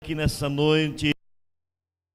que nessa noite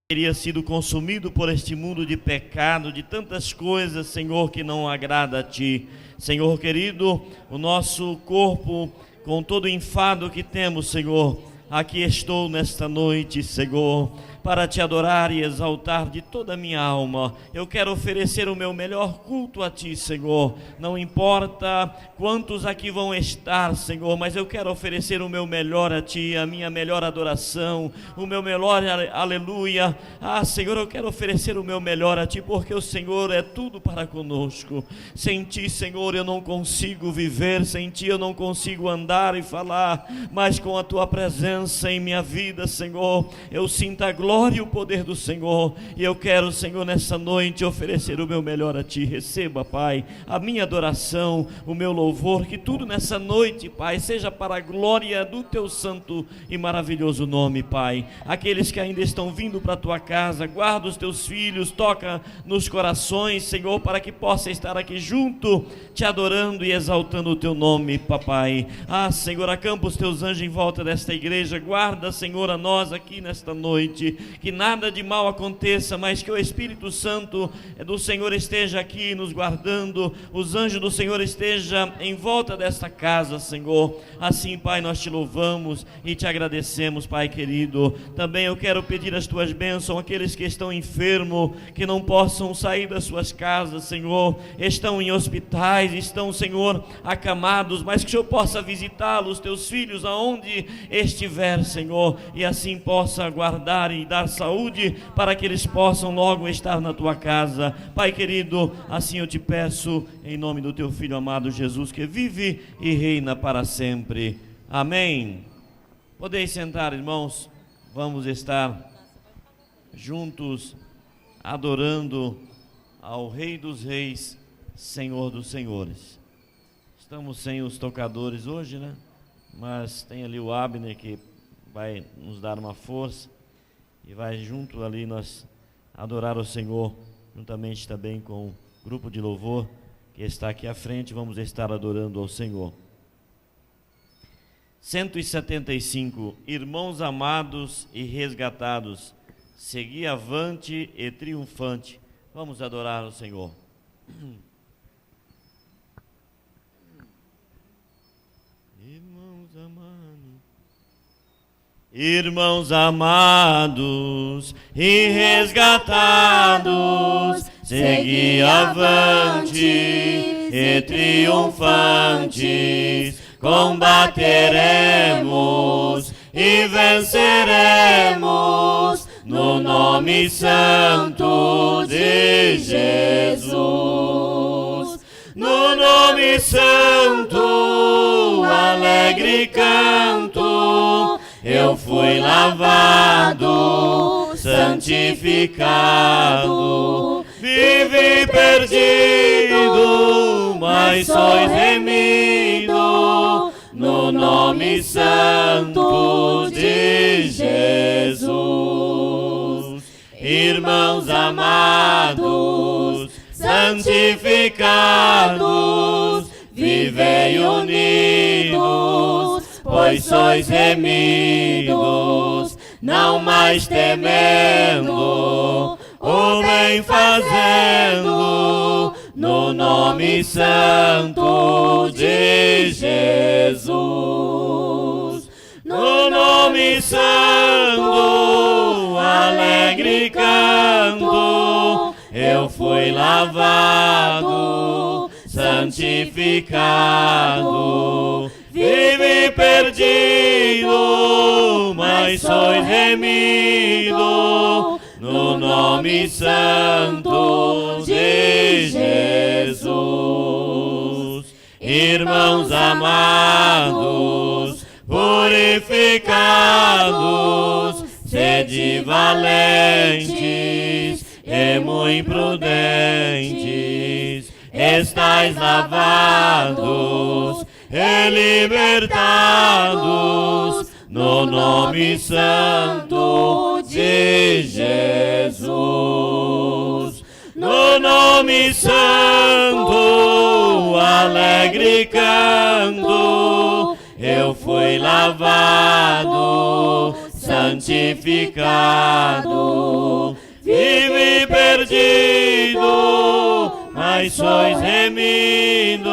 teria sido consumido por este mundo de pecado, de tantas coisas, Senhor, que não agrada a Ti. Senhor querido, o nosso corpo, com todo o enfado que temos, Senhor, aqui estou nesta noite, Senhor, para Te adorar e exaltar de toda a minha alma. Eu quero oferecer o meu melhor culto a Ti, Senhor. Não importa quantos aqui vão estar, Senhor, mas eu quero oferecer o meu melhor a Ti, a minha melhor adoração, o meu melhor aleluia. Senhor, eu quero oferecer o meu melhor a Ti, porque o Senhor é tudo para conosco. Sem Ti, Senhor, eu não consigo viver, sem Ti eu não consigo andar e falar, mas com a Tua presença em minha vida, Senhor, eu sinto a glória e o poder do Senhor, e eu quero, Senhor, nessa noite oferecer o meu melhor a Ti. Receba, Pai, a minha adoração, o meu louvor, que tudo nessa noite, Pai, seja para a glória do Teu santo e maravilhoso nome, Pai. Aqueles que ainda estão vindo para a Tua casa, guarda os Teus filhos, toca nos corações, Senhor, para que possa estar aqui junto, Te adorando e exaltando o Teu nome, Papai. Senhor, acampa os Teus anjos em volta desta igreja, guarda, Senhor, a nós aqui nesta noite, que nada de mal aconteça, mas que o Espírito Santo do Senhor esteja aqui nos guardando, os anjos do Senhor estejam em volta desta casa, Senhor. Assim, Pai, nós Te louvamos e Te agradecemos, Pai querido. Também eu quero pedir as Tuas bênçãos àqueles que estão enfermos, que não possam sair das suas casas, Senhor, estão em hospitais, estão, Senhor, acamados, mas que o Senhor possa visitá-los, Teus filhos, aonde estiver, Senhor, e assim possa guardar e dar saúde para que eles possam logo estar na Tua casa. Pai querido, assim eu Te peço, em nome do Teu Filho amado Jesus, que vive e reina para sempre. Amém. Podeis sentar, irmãos, vamos estar juntos adorando ao Rei dos Reis, Senhor dos Senhores. Estamos sem os tocadores hoje, né? Mas tem ali o Abner que vai nos dar uma força e vai junto ali nós adorar o Senhor, juntamente também com o grupo de louvor que está aqui à frente. Vamos estar adorando ao Senhor. 175. Irmãos amados e resgatados, segui avante e triunfante. Vamos adorar ao Senhor. Irmãos amados e resgatados, segui avante e triunfantes, combateremos e venceremos no nome santo de Jesus. No nome santo, alegre canto, eu fui lavado, santificado, vivi perdido, mas sois remido, no nome santo de Jesus. Irmãos amados, santificados, vivei unidos, pois sois remidos, não mais temendo, o bem fazendo, no nome santo de Jesus. No nome santo, alegre canto, eu fui lavado, santificado, vive perdido, mas sois remido, no nome santo de Jesus. Irmãos amados, purificados, sede valentes e muito prudentes, estais lavados e libertados, no nome santo de Jesus. No nome santo, alegre canto, eu fui lavado, santificado, vive perdido, mas sois remidos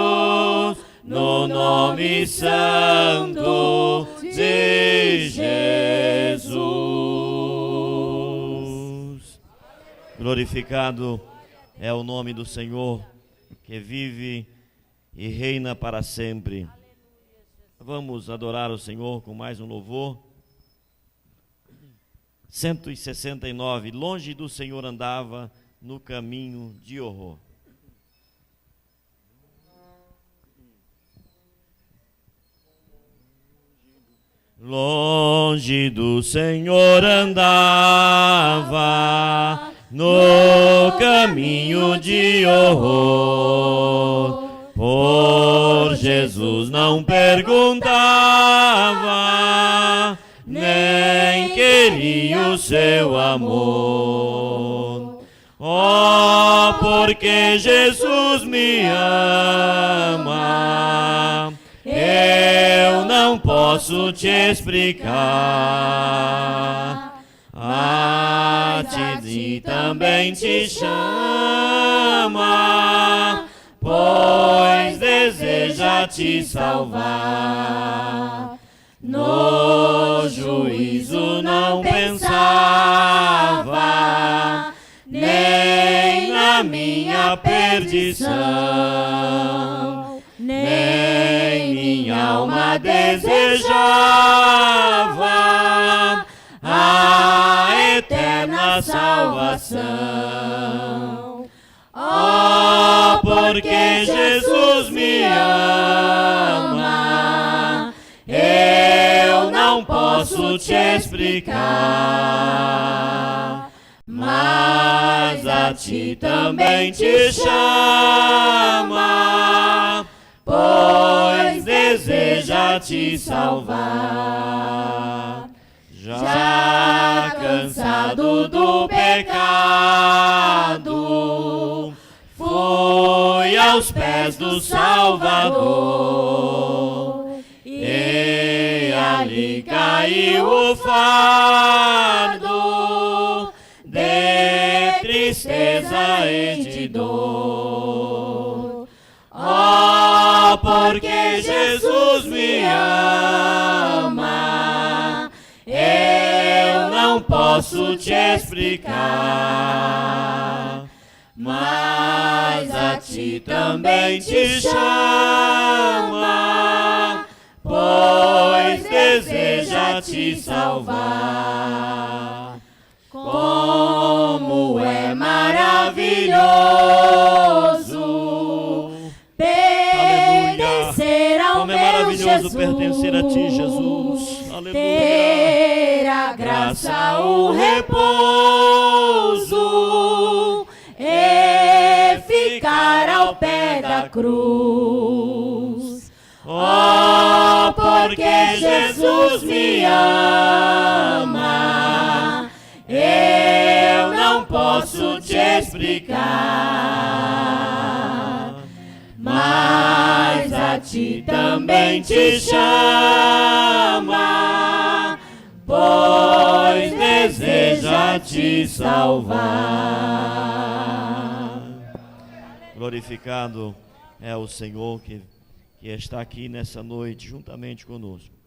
no nome santo de Jesus. Glorificado é o nome do Senhor, que vive e reina para sempre. Vamos adorar o Senhor com mais um louvor. 169. Longe do Senhor andava no caminho de horror. Longe do Senhor andava no caminho de horror. Por Jesus não perguntava, nem queria o seu amor. Oh, porque Jesus me ama, eu não posso te explicar. A ti também te chama, pois deseja te salvar. No juízo não pensava, nem na minha perdição, nem minha alma desejava a eterna salvação. Oh, porque Jesus me ama, eu não posso te explicar, mas a ti também te chama, pois deseja te salvar. Já cansado do pecado, fui aos pés do Salvador, e ali caiu o fardo de tristeza e de dor. Oh, porque Jesus me ama, eu não posso te explicar, mas a ti também te chama, pois deseja te salvar. Como é maravilhoso pertencer ao Como é maravilhoso pertencer a ti, Jesus. Aleluia. ter a graça, o repouso e ficar ao pé da cruz. Oh, porque Jesus me ama, eu não posso te explicar, mas a ti também te chama, pois deseja te salvar. Glorificado é o Senhor que está aqui nessa noite juntamente conosco.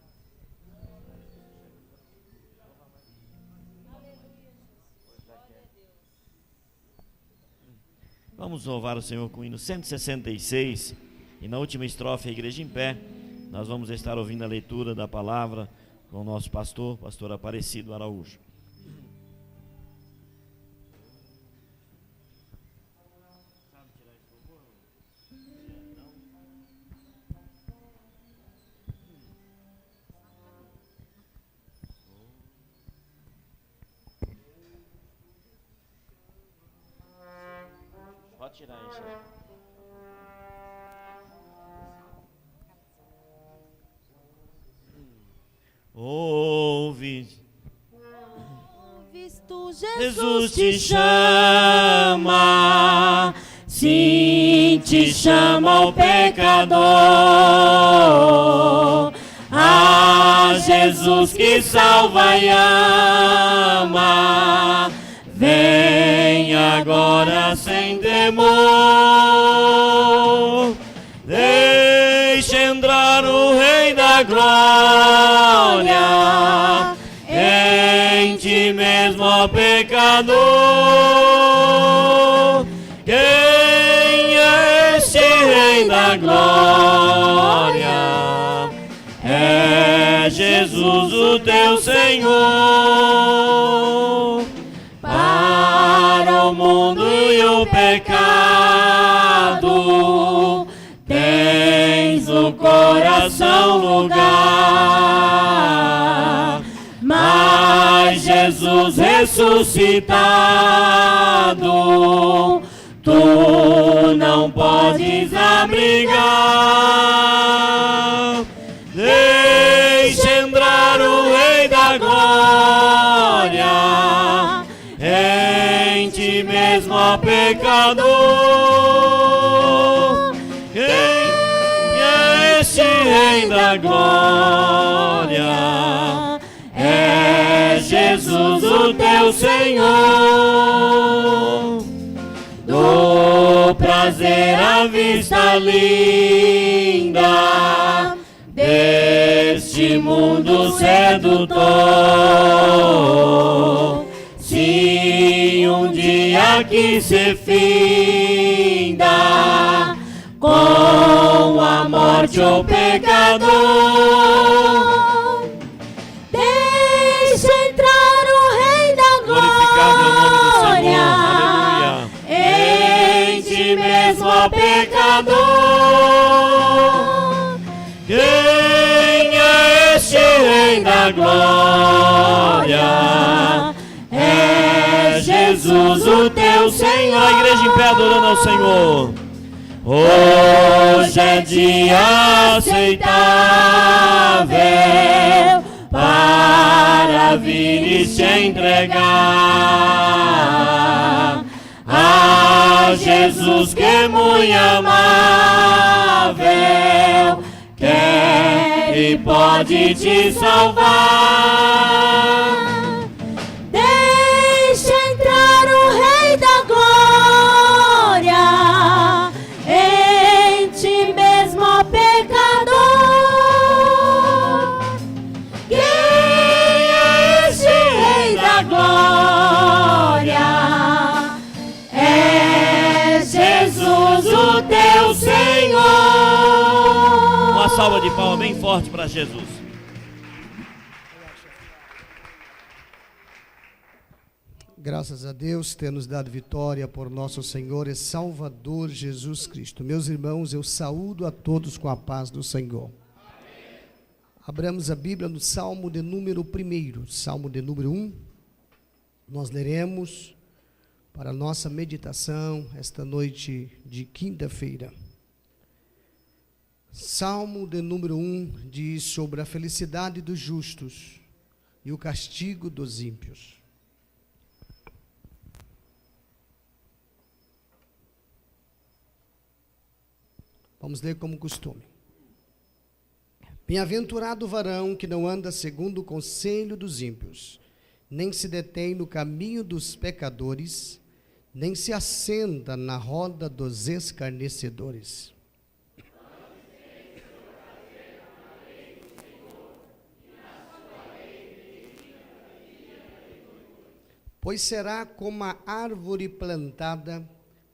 Vamos louvar o Senhor com o hino 166, e na última estrofe, a igreja em pé, nós vamos estar ouvindo a leitura da palavra com o nosso pastor Aparecido Araújo. Pode tirar isso. Ouve, Jesus te chama, sim, te chama o pecador. A Ah, Jesus que salva e ama, vem agora sem temor. Deixa entrar o Rei da Glória, em ti mesmo, ó pecador. Quem é este Rei da Glória? É Jesus, o teu Senhor. Para o mundo e o pecado tens o coração lugar. Mas Jesus ressuscitado, tu não podes abrigar. Deixa entrar o Rei da Glória, em ti mesmo, ó pecador. Quem é este Rei da Glória? É Jesus, o teu Senhor. Do prazer à vista linda deste mundo sedutor, se um dia que se finda com a morte o pecador, deixa entrar o Rei da Glória, em ti mesmo, ó pecador. Quem é este Rei da Glória? É Jesus, o teu Senhor. A igreja em pé adorando ao Senhor. Hoje é dia aceitável para vir e se entregar a Jesus, que é muito amável, quer e pode te salvar. deixa entrar o Rei da Glória, em ti mesmo, ó pecador. Quem é este Rei da Glória? É Jesus, o teu Senhor. Uma salva de palmas bem forte para Jesus. Graças a Deus ter nos dado vitória por nosso Senhor e Salvador Jesus Cristo. Meus irmãos, eu saúdo a todos com a paz do Senhor. Amém. Abramos a Bíblia no Salmo de número 1. Salmo de número 1. Nós leremos para nossa meditação esta noite de quinta-feira. Salmo de número 1 diz sobre a felicidade dos justos e o castigo dos ímpios. Vamos ler como costume. Bem-aventurado o varão que não anda segundo o conselho dos ímpios, nem se detém no caminho dos pecadores, nem se assenta na roda dos escarnecedores. Pois será como a árvore plantada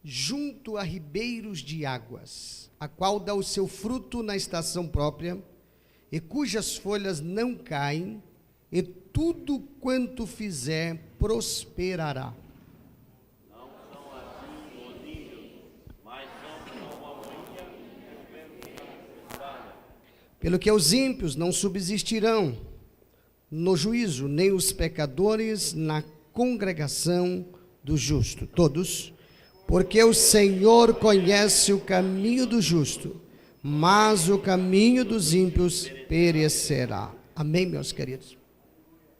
junto a ribeiros de águas, a qual dá o seu fruto na estação própria, e cujas folhas não caem, e tudo quanto fizer prosperará. Não são assim os ímpios, mas são como a moinha que o vento espalha. Pelo que os ímpios não subsistirão no juízo, nem os pecadores na congregação do justo. Todos. Porque o Senhor conhece o caminho do justo, mas o caminho dos ímpios perecerá. Amém, meus queridos?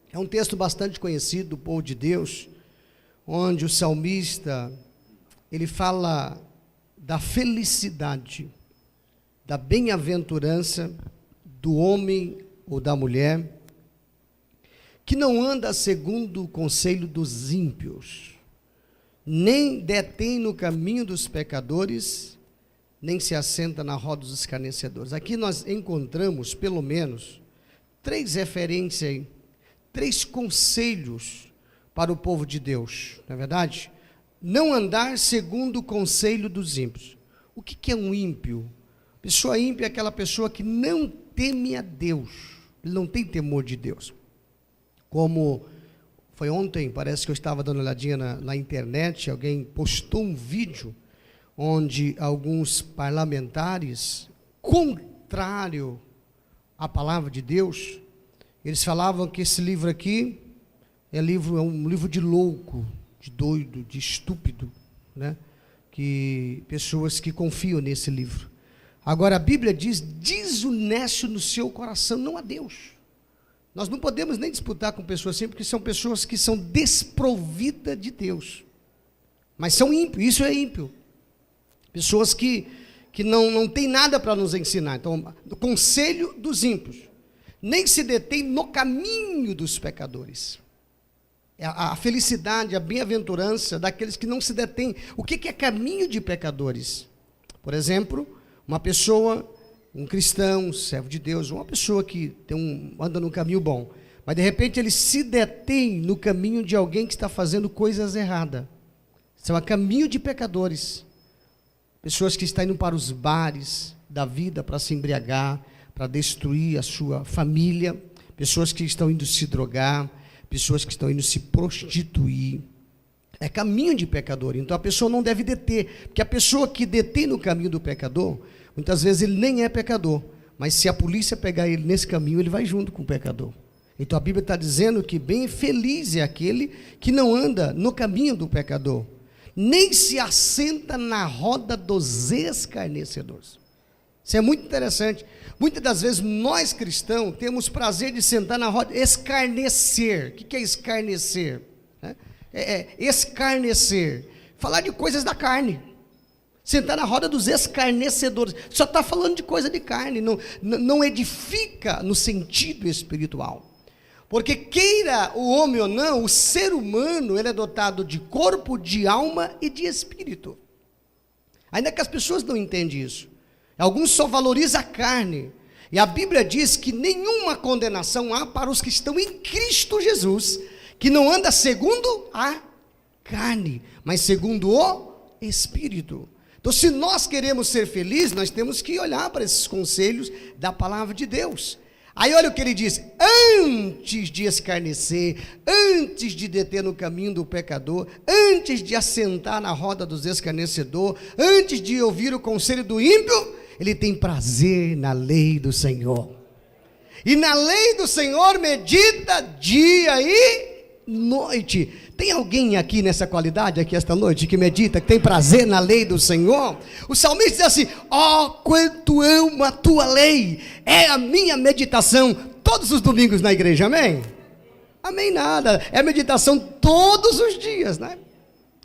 É um texto bastante conhecido do povo de Deus, onde o salmista, ele fala da felicidade, da bem-aventurança do homem ou da mulher, que não anda segundo o conselho dos ímpios, nem detém no caminho dos pecadores, nem se assenta na roda dos escarnecedores. Aqui nós encontramos, pelo menos, 3 referências, 3 conselhos para o povo de Deus, não é verdade? Não andar segundo o conselho dos ímpios. O que é um ímpio? Pessoa ímpia é aquela pessoa que não teme a Deus, ele não tem temor de Deus. Como foi ontem, parece que eu estava dando uma olhadinha na internet, alguém postou um vídeo onde alguns parlamentares, contrário à palavra de Deus, eles falavam que esse livro aqui é um livro de louco, de doido, de estúpido, né? Que pessoas que confiam nesse livro. Agora a Bíblia diz, desonesto no seu coração, não a Deus. Nós não podemos nem disputar com pessoas assim, porque são pessoas que são desprovidas de Deus. Mas são ímpios, isso é ímpio. Pessoas que não tem nada para nos ensinar. Então, o conselho dos ímpios. Nem se detém no caminho dos pecadores. A felicidade, a bem-aventurança daqueles que não se detêm. O que é caminho de pecadores? Por exemplo, uma pessoa, um cristão, um servo de Deus, uma pessoa que anda num caminho bom, mas de repente ele se detém no caminho de alguém que está fazendo coisas erradas. Isso é um caminho de pecadores. Pessoas que estão indo para os bares da vida para se embriagar, para destruir a sua família, pessoas que estão indo se drogar, pessoas que estão indo se prostituir. É caminho de pecador. Então a pessoa não deve deter, porque a pessoa que detém no caminho do pecador, muitas vezes ele nem é pecador, mas se a polícia pegar ele nesse caminho, ele vai junto com o pecador. Então a Bíblia está dizendo que bem feliz é aquele que não anda no caminho do pecador, nem se assenta na roda dos escarnecedores. Isso é muito interessante. Muitas das vezes nós cristãos temos prazer de sentar na roda, escarnecer. O que é escarnecer? Escarnecer, falar de coisas da carne. Sentar na roda dos escarnecedores, só está falando de coisa de carne, não edifica no sentido espiritual. Porque queira o homem ou não, o ser humano, ele é dotado de corpo, de alma e de espírito. Ainda que as pessoas não entendem isso. Alguns só valorizam a carne. E a Bíblia diz que nenhuma condenação há para os que estão em Cristo Jesus, que não anda segundo a carne, mas segundo o Espírito. Então, se nós queremos ser felizes, nós temos que olhar para esses conselhos da palavra de Deus. Aí olha o que ele diz: antes de escarnecer, antes de deter no caminho do pecador, antes de assentar na roda dos escarnecedores, antes de ouvir o conselho do ímpio, ele tem prazer na lei do Senhor. E na lei do Senhor medita dia e noite. Tem alguém aqui nessa qualidade, aqui esta noite, que medita, que tem prazer na lei do Senhor? O salmista diz assim: ó, quanto amo a tua lei, é a minha meditação todos os domingos na igreja, amém? Amém nada, é meditação todos os dias, né?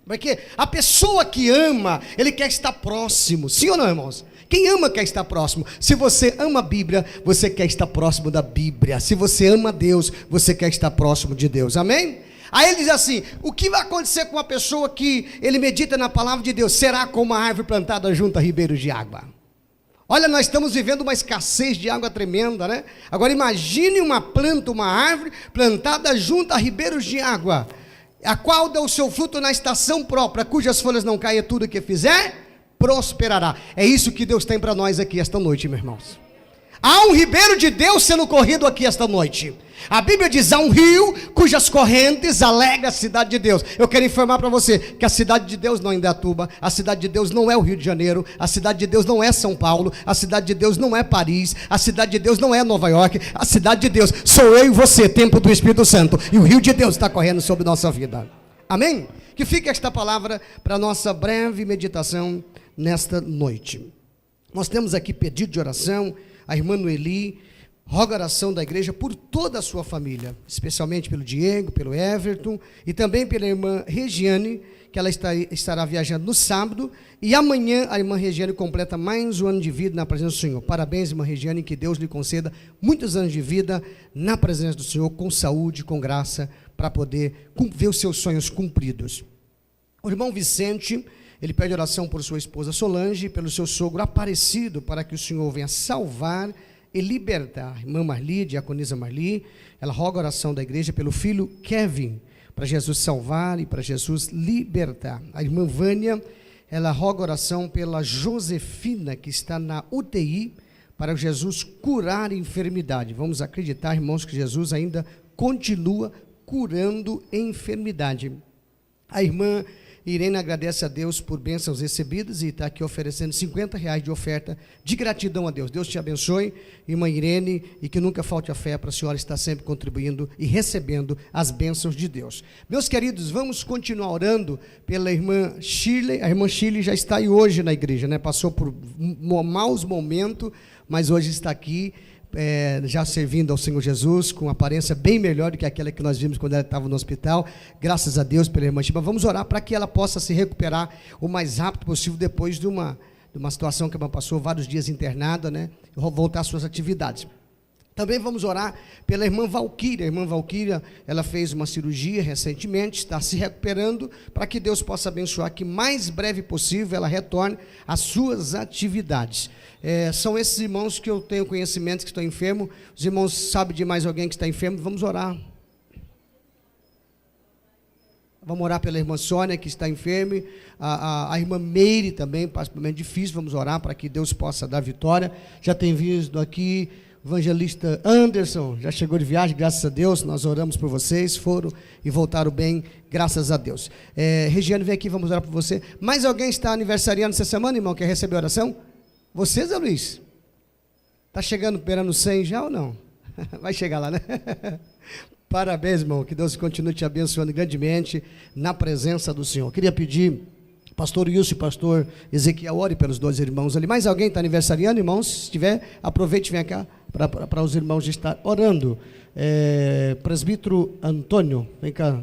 Porque a pessoa que ama, ele quer estar próximo, sim ou não, irmãos? Quem ama quer estar próximo. Se você ama a Bíblia, você quer estar próximo da Bíblia. Se você ama Deus, você quer estar próximo de Deus, amém? Aí ele diz assim: o que vai acontecer com uma pessoa que ele medita na palavra de Deus? Será como uma árvore plantada junto a ribeiros de água. Olha, nós estamos vivendo uma escassez de água tremenda, né? Agora imagine uma planta, uma árvore plantada junto a ribeiros de água, a qual dá o seu fruto na estação própria, cujas folhas não caem, tudo que fizer prosperará. É isso que Deus tem para nós aqui esta noite, meus irmãos. Há um ribeiro de Deus sendo corrido aqui esta noite. A Bíblia diz: há um rio cujas correntes alegram a cidade de Deus. Eu quero informar para você que a cidade de Deus não é Indaiatuba, a cidade de Deus não é o Rio de Janeiro, a cidade de Deus não é São Paulo, a cidade de Deus não é Paris, a cidade de Deus não é Nova York, a cidade de Deus sou eu e você, templo do Espírito Santo, e o rio de Deus está correndo sobre nossa vida. Amém? Que fique esta palavra para nossa breve meditação nesta noite. Nós temos aqui pedido de oração. A irmã Noeli roga a oração da igreja por toda a sua família, especialmente pelo Diego, pelo Everton e também pela irmã Regiane, que ela estará viajando no sábado, e amanhã a irmã Regiane completa mais um ano de vida na presença do Senhor. Parabéns, irmã Regiane, que Deus lhe conceda muitos anos de vida na presença do Senhor, com saúde, com graça, para poder ver os seus sonhos cumpridos. O irmão Vicente, ele pede oração por sua esposa Solange e pelo seu sogro Aparecido, para que o Senhor venha salvar e libertar. A irmã Marli, diaconisa Marli, ela roga a oração da igreja pelo filho Kevin, para Jesus salvar e para Jesus libertar. A irmã Vânia, ela roga oração pela Josefina, que está na UTI, para Jesus curar a enfermidade. Vamos acreditar, irmãos, que Jesus ainda continua curando a enfermidade. A irmã Irene agradece a Deus por bênçãos recebidas e está aqui oferecendo R$50 de oferta de gratidão a Deus. Deus te abençoe, irmã Irene, e que nunca falte a fé para a senhora estar sempre contribuindo e recebendo as bênçãos de Deus. Meus queridos, vamos continuar orando pela irmã Shirley. A irmã Shirley já está aí hoje na igreja, né? Passou por maus momentos, mas hoje está aqui, já servindo ao Senhor Jesus, com aparência bem melhor do que aquela que nós vimos quando ela estava no hospital. Graças a Deus pela irmã Chiba. Vamos orar para que ela possa se recuperar o mais rápido possível, depois de uma situação que ela passou vários dias internada, né? Voltar às suas atividades. Também vamos orar pela irmã Valquíria. A irmã Valquíria, ela fez uma cirurgia recentemente, está se recuperando, para que Deus possa abençoar, que mais breve possível ela retorne às suas atividades. São esses irmãos que eu tenho conhecimento que estão enfermos. Os irmãos sabem de mais alguém que está enfermo? Vamos orar. Vamos orar pela irmã Sônia, que está enferma, a irmã Meire também, particularmente difícil. Vamos orar para que Deus possa dar vitória. Já tem visto aqui o evangelista Anderson, já chegou de viagem, graças a Deus. Nós oramos por vocês, foram e voltaram bem, graças a Deus. Regiane, vem aqui, vamos orar por você. Mais alguém está aniversariando essa semana, irmão, quer receber oração? Você, Zé Luiz? Está chegando, beirando 100 já ou não? Vai chegar lá, né? Parabéns, irmão, que Deus continue te abençoando grandemente na presença do Senhor. Queria pedir, pastor Wilson e pastor Ezequiel, ore pelos dois irmãos ali. Mais alguém está aniversariando, irmãos? Se tiver, aproveite e venha cá para os irmãos estar orando. Presbítero Antônio, vem cá.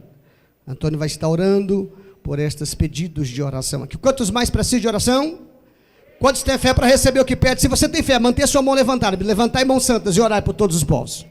Antônio vai estar orando por estes pedidos de oração aqui. Quantos mais precisam de oração? Quantos têm fé para receber o que pede? Se você tem fé, mantenha sua mão levantada, levantar em mãos santas e orar por todos os povos.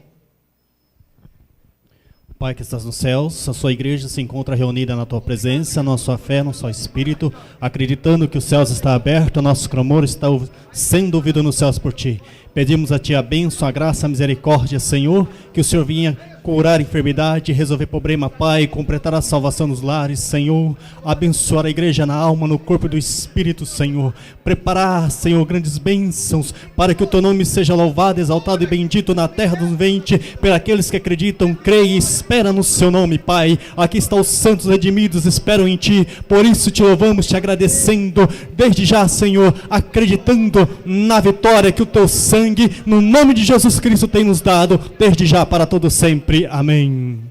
Pai que estás nos céus, a sua igreja se encontra reunida na tua presença, na sua fé, no seu espírito, acreditando que os céus estão abertos, nosso clamor está sendo ouvido nos céus por ti. Pedimos a ti a bênção, a graça, a misericórdia, Senhor, que o Senhor vinha curar a enfermidade, resolver problema, Pai, completar a salvação nos lares, Senhor, abençoar a igreja na alma, no corpo e do espírito, Senhor, preparar, Senhor, grandes bênçãos, para que o teu nome seja louvado, exaltado e bendito na terra dos viventes, por aqueles que acreditam, creem e esperam no seu nome, Pai. Aqui estão os santos redimidos, esperam em ti, por isso te louvamos, te agradecendo, desde já, Senhor, acreditando na vitória que o teu sangue, no nome de Jesus Cristo, tem nos dado, desde já, para todo sempre. Amém.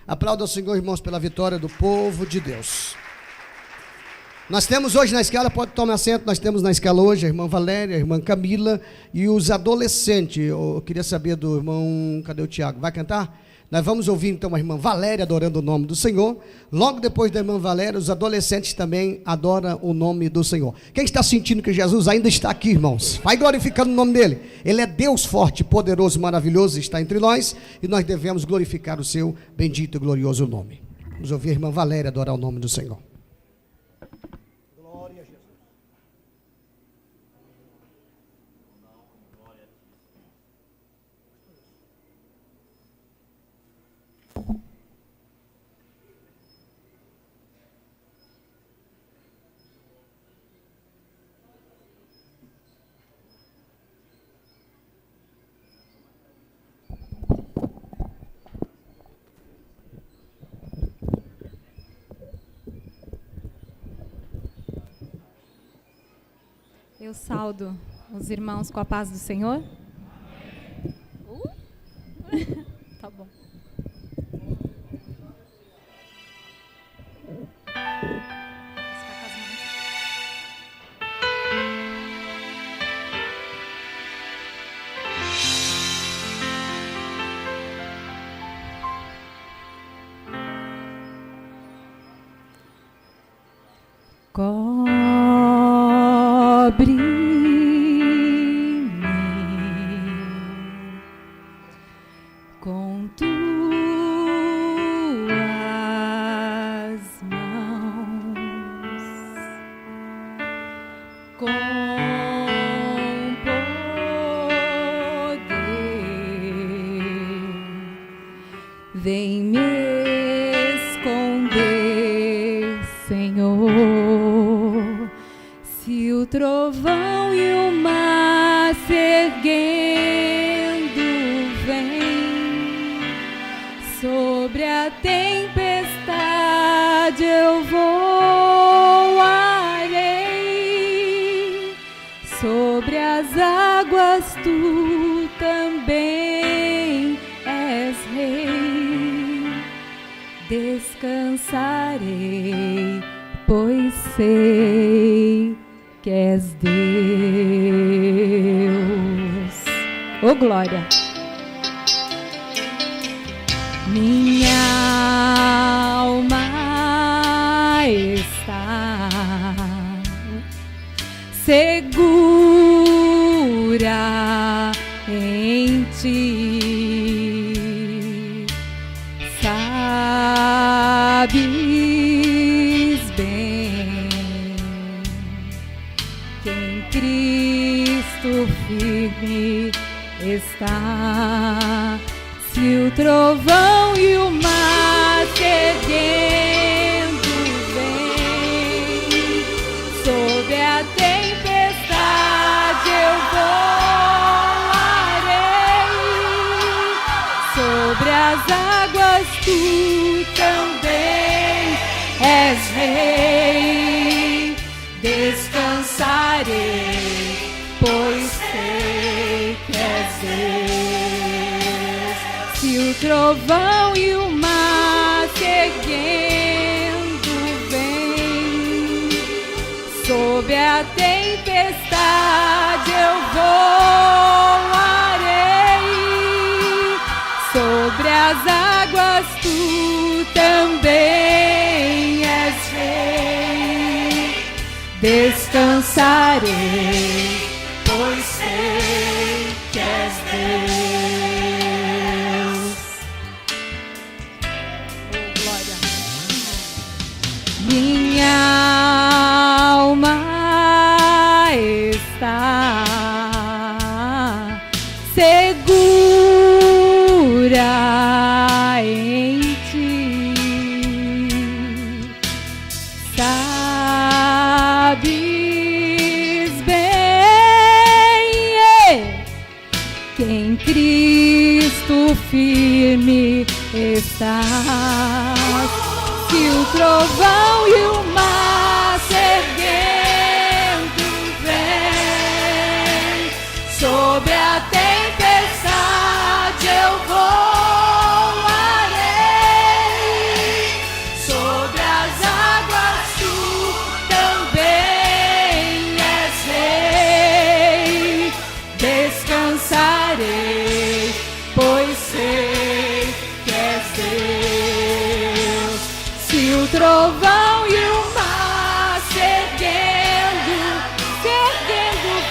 Aplauda o Senhor, irmãos, pela vitória do povo de Deus. Nós temos hoje na escala, pode tomar assento, nós temos na escala hoje a irmã Valéria, a irmã Camila e os adolescentes. Eu queria saber do irmão, cadê o Tiago? Vai cantar? Nós vamos ouvir então a irmã Valéria adorando o nome do Senhor. Logo depois da irmã Valéria, os adolescentes também adoram o nome do Senhor. Quem está sentindo que Jesus ainda está aqui, irmãos? Vai glorificando o nome dele. Ele é Deus forte, poderoso, maravilhoso, está entre nós, e nós devemos glorificar o seu bendito e glorioso nome. Vamos ouvir a irmã Valéria adorar o nome do Senhor. Glória a Jesus. Eu saudo os irmãos com a paz do Senhor. Tá bom. Cobre-me com tuas mãos, com poder, vem me esconder, Senhor. Se o trovão e o mar se erguendo vem, sobre a tempestade eu voarei, sobre as águas tu também és rei. Descansarei, pois sei que és Deus. Oh, glória! Minha alma está segura em ti. Sabes bem que em Cristo firme está. Se o trovão e o mar se erguendo vem, sob a tempestade eu voarei, sobre as águas tu também és rei. Descansarei, pois sei que és Deus. Se o trovão e o mar se erguendo vem, sob a tempestade eu voarei, sobre as águas tu também és rei. Descansarei, pois sei que és Deus. Oh, glória! Minha alma está segura em ti. Sabes bem que em Cristo firme estás. Se o trovão e o mar se erguendo vem, sobre a tempestade eu voarei, sobre as águas tu também és rei. Descansarei, pois sei que és Deus. Se o trovão e o mar se erguendo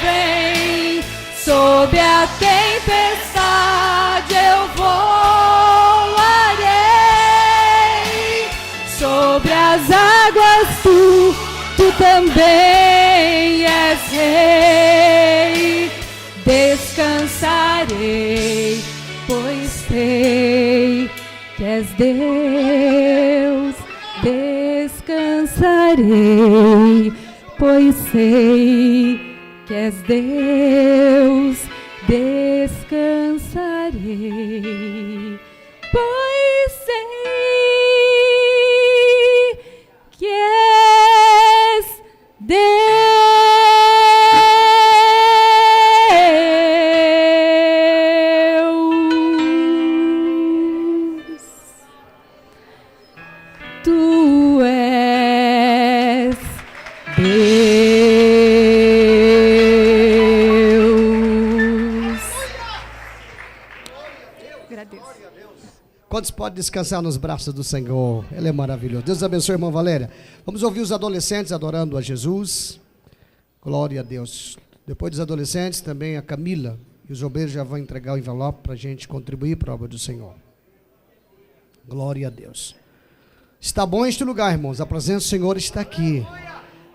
vem, sob a tempestade eu voarei, sobre as águas tu também és rei. Descansarei, pois sei que és Deus. Descansarei, pois sei que és Deus. Descansarei, pois sei que és Deus. Tu és Deus. Agradeço. Quando cansados, pode descansar nos braços do Senhor. Ele é maravilhoso. Deus abençoe, irmã Valéria. Vamos ouvir os adolescentes adorando a Jesus. Glória a Deus. Depois dos adolescentes, também a Camila e os obreiros já vão entregar o envelope para a gente contribuir para a obra do Senhor. Glória a Deus. Está bom este lugar, irmãos. A presença do Senhor está aqui.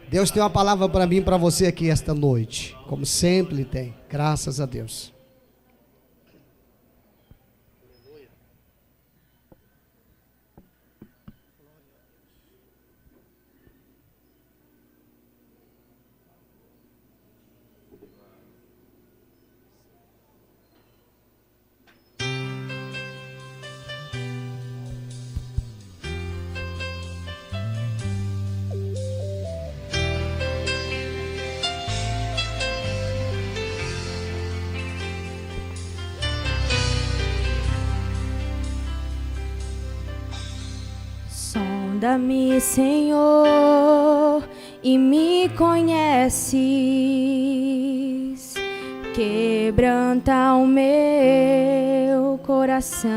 Deus tem uma palavra para mim e para você aqui esta noite. Como sempre Ele tem. Graças a Deus. Sonda-me, Senhor, e me conheces, quebranta o meu coração,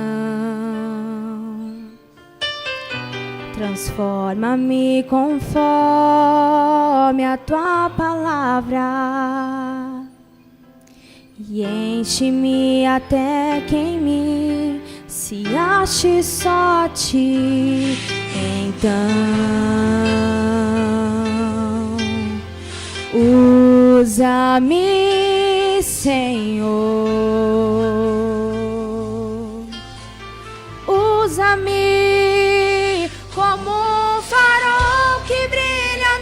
transforma-me conforme a tua palavra e enche-me até que em mim se ache só ti. Então, usa-me, Senhor, usa-me como um farol que brilha à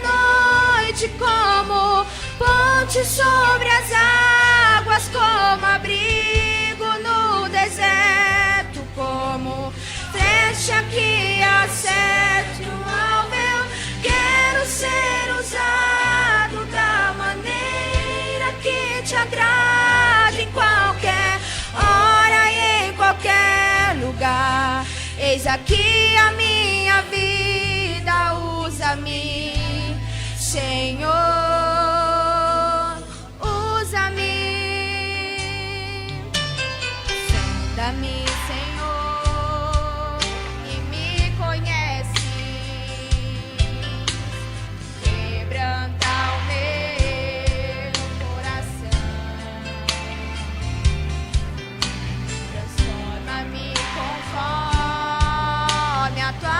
noite, como ponte sobre as águas, como abrigo no deserto, como flecha que acerte o alvo. Eu quero ser usado da maneira que te agrade, em qualquer hora e em qualquer lugar. Eis aqui a minha vida, usa-me, Senhor, usa-me, sonda-me, a tua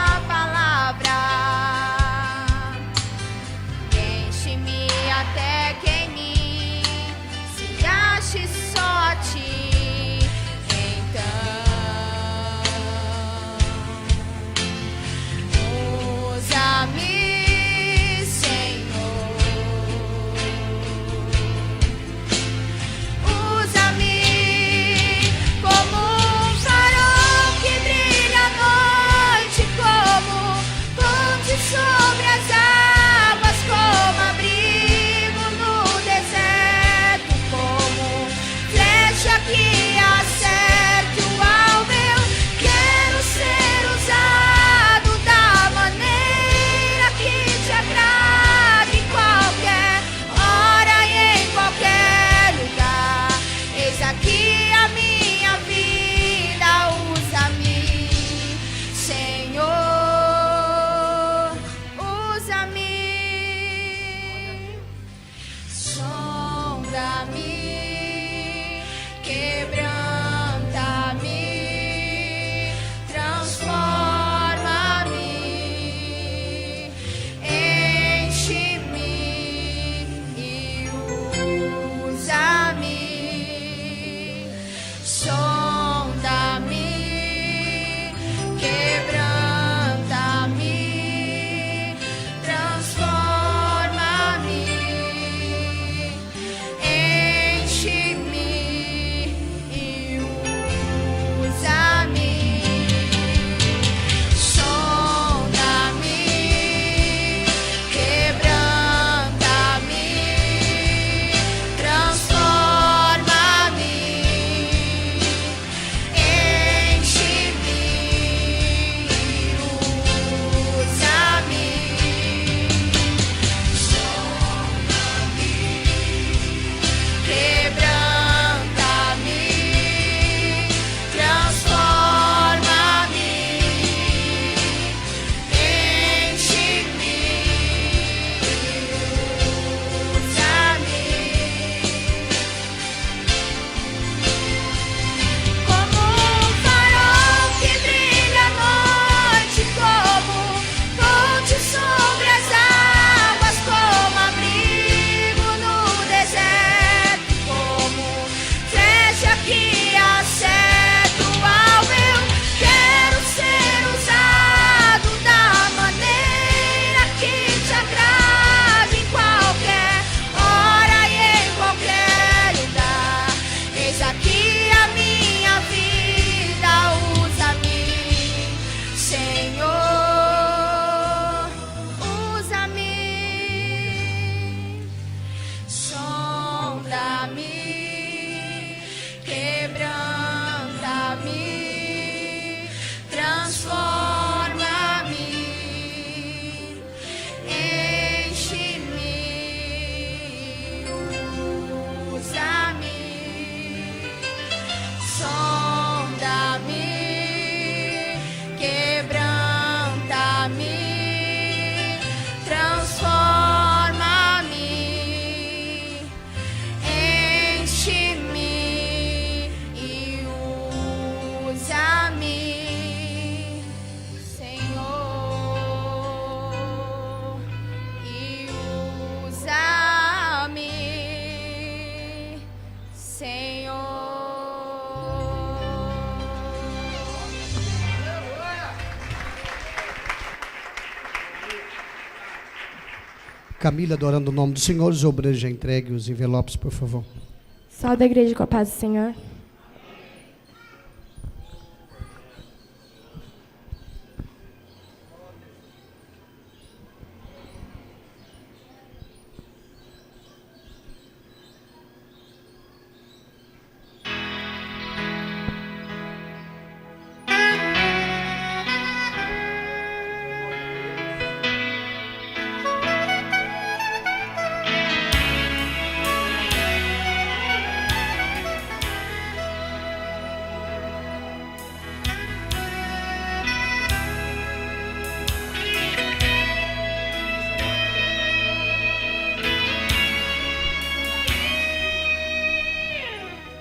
Camila, adorando o nome do Senhor, os obreiros já entreguem os envelopes, por favor. Salve a igreja com a paz do Senhor.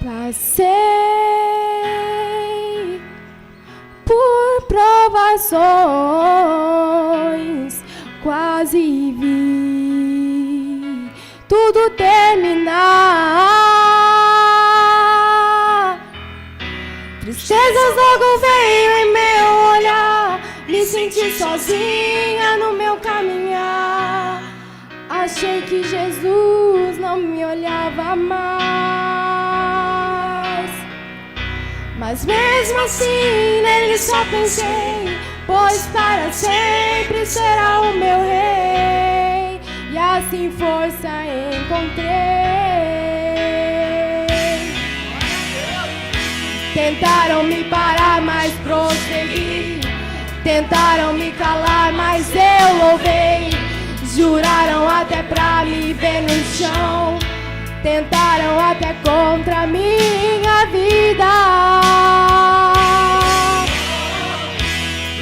Passei por provações, quase vi tudo terminar. Tristezas logo veio em meu olhar, me senti sozinha no meu caminhar. Achei que Jesus não me olhava mais, mas mesmo assim nele só pensei, pois para sempre será o meu rei. E assim força encontrei. Tentaram me parar, mas prossegui. Tentaram me calar, mas eu louvei. Juraram até pra me ver no chão, tentaram até contra minha vida,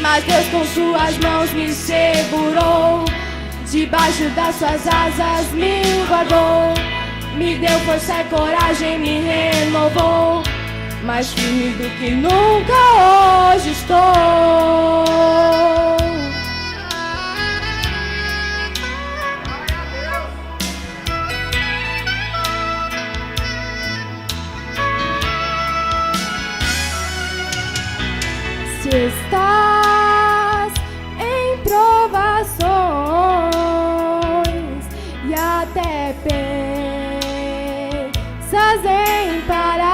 mas Deus com suas mãos me segurou, debaixo das suas asas me guardou, me deu força e coragem, me renovou, mais firme do que nunca hoje estou. Se estás em provações e até pensas em parar,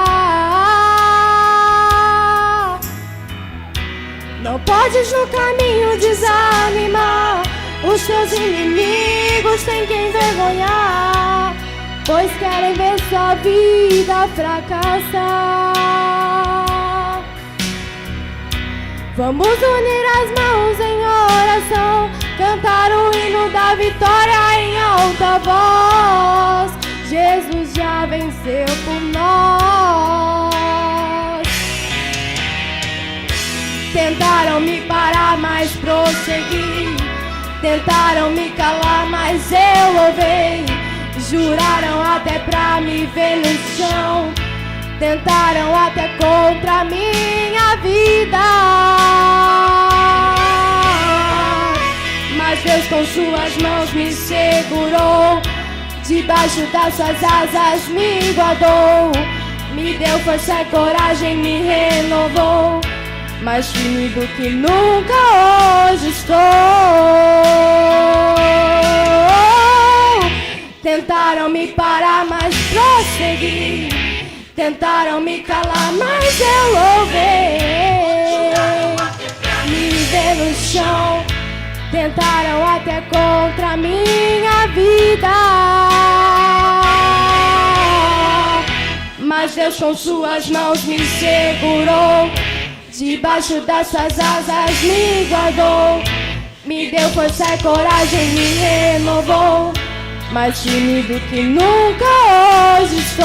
não podes no caminho desanimar. Os teus inimigos têm que envergonhar, pois querem ver sua vida fracassar. Vamos unir as mãos em oração, cantar o hino da vitória em alta voz. Jesus já venceu por nós. Tentaram me parar, mas prossegui. Tentaram me calar, mas eu louvei. Juraram até pra me ver no chão, tentaram até contra minha vida, mas Deus com suas mãos me segurou, debaixo das suas asas me guardou, me deu força e coragem, me renovou, mais firme do que nunca hoje estou. Tentaram me parar, mas prossegui. Tentaram me calar, mas eu louvei. Me ver no chão, tentaram até contra minha vida, mas Deus com suas mãos me segurou, debaixo das suas asas me guardou, me deu força e coragem, me renovou, mais firme do que nunca hoje estou.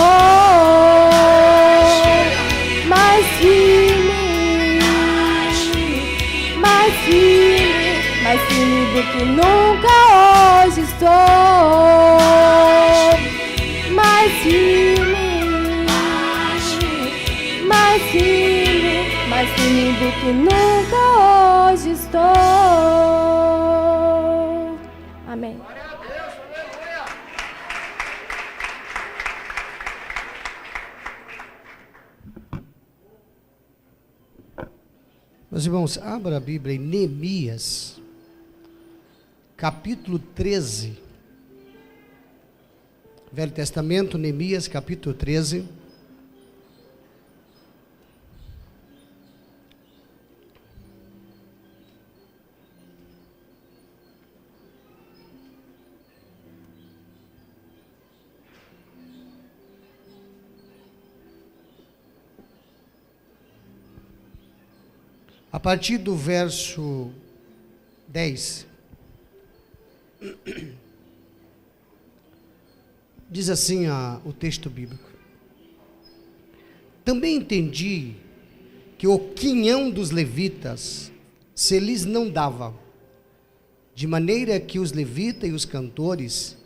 Mais firme, mais firme, mais firme do que nunca hoje estou. Mais firme, mais firme, mais firme do que nunca hoje estou. Amém. Meus irmãos, abra a Bíblia em Neemias, capítulo 13. Velho Testamento, Neemias, capítulo 13. A partir do verso 10, diz assim o texto bíblico: também entendi que o quinhão dos levitas se lhes não dava, de maneira que os levitas e os cantores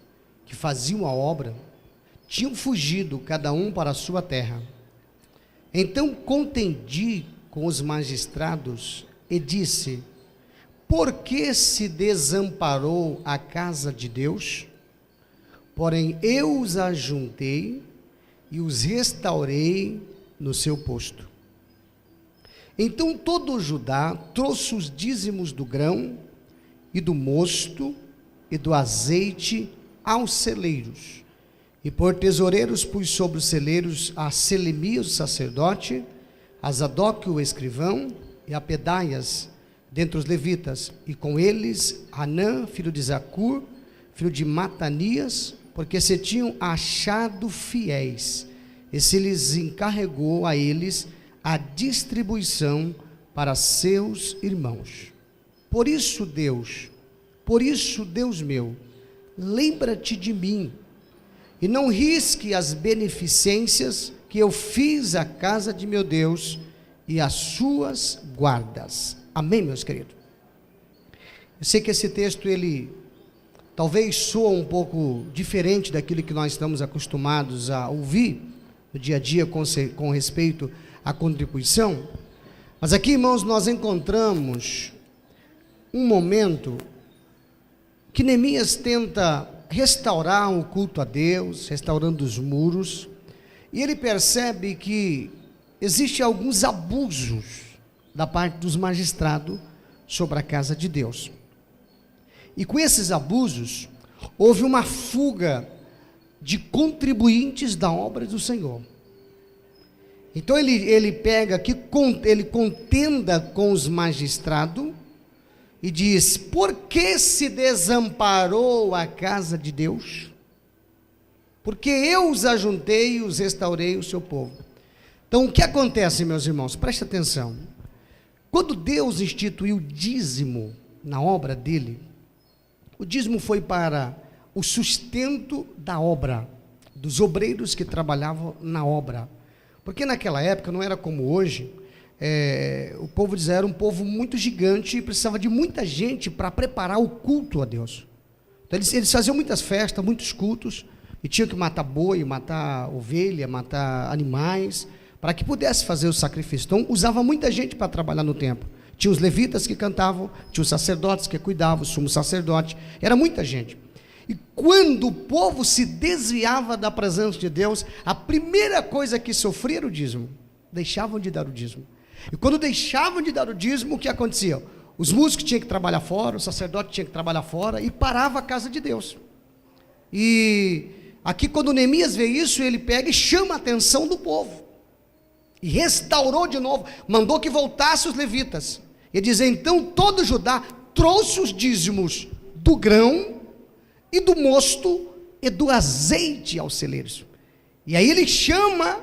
que faziam a obra tinham fugido cada um para a sua terra. Então contendi com os magistrados e disse: por que se desamparou a casa de Deus? Porém eu os ajuntei e os restaurei no seu posto. Então todo o Judá trouxe os dízimos do grão e do mosto e do azeite aos celeiros, e por tesoureiros pus sobre os celeiros a Selemias o sacerdote, a Zadok o escrivão e a Pedaias dentre os levitas, e com eles Anã, filho de Zacur, filho de Matanias, porque se tinham achado fiéis, e se lhes encarregou a eles a distribuição para seus irmãos. Por isso, Deus meu, lembra-te de mim, e não risque as beneficências que eu fiz à casa de meu Deus e às suas guardas. Amém, meus queridos? Eu sei que esse texto, ele talvez soa um pouco diferente daquilo que nós estamos acostumados a ouvir no dia a dia com respeito à contribuição, mas aqui, irmãos, nós encontramos um momento que Neemias tenta restaurar o culto a Deus, restaurando os muros, e ele percebe que existem alguns abusos da parte dos magistrados sobre a casa de Deus. E com esses abusos, houve uma fuga de contribuintes da obra do Senhor. Então ele pega aqui, ele contenda com os magistrados e diz: por que se desamparou a casa de Deus? Porque eu os ajuntei e os restaurei o seu povo. Então o que acontece, meus irmãos? Preste atenção. Quando Deus instituiu o dízimo na obra dele, o dízimo foi para o sustento da obra, dos obreiros que trabalhavam na obra. Porque naquela época não era como hoje, o povo de Israel era um povo muito gigante e precisava de muita gente para preparar o culto a Deus. Então eles faziam muitas festas, muitos cultos, e tinham que matar boi, matar ovelha, matar animais, para que pudesse fazer o sacrifício. Então usava muita gente para trabalhar no templo. Tinha os levitas que cantavam, tinha os sacerdotes que cuidavam, o sumo sacerdote, era muita gente. E quando o povo se desviava da presença de Deus, a primeira coisa que sofria era o dízimo. Deixavam de dar o dízimo. E quando deixavam de dar o dízimo, o que acontecia? Os músicos tinham que trabalhar fora, o sacerdote tinha que trabalhar fora, e parava a casa de Deus. E aqui, quando Neemias vê isso, ele pega e chama a atenção do povo, e restaurou de novo, mandou que voltasse os levitas. Ele diz: então todo Judá trouxe os dízimos do grão e do mosto e do azeite aos celeiros. E aí ele chama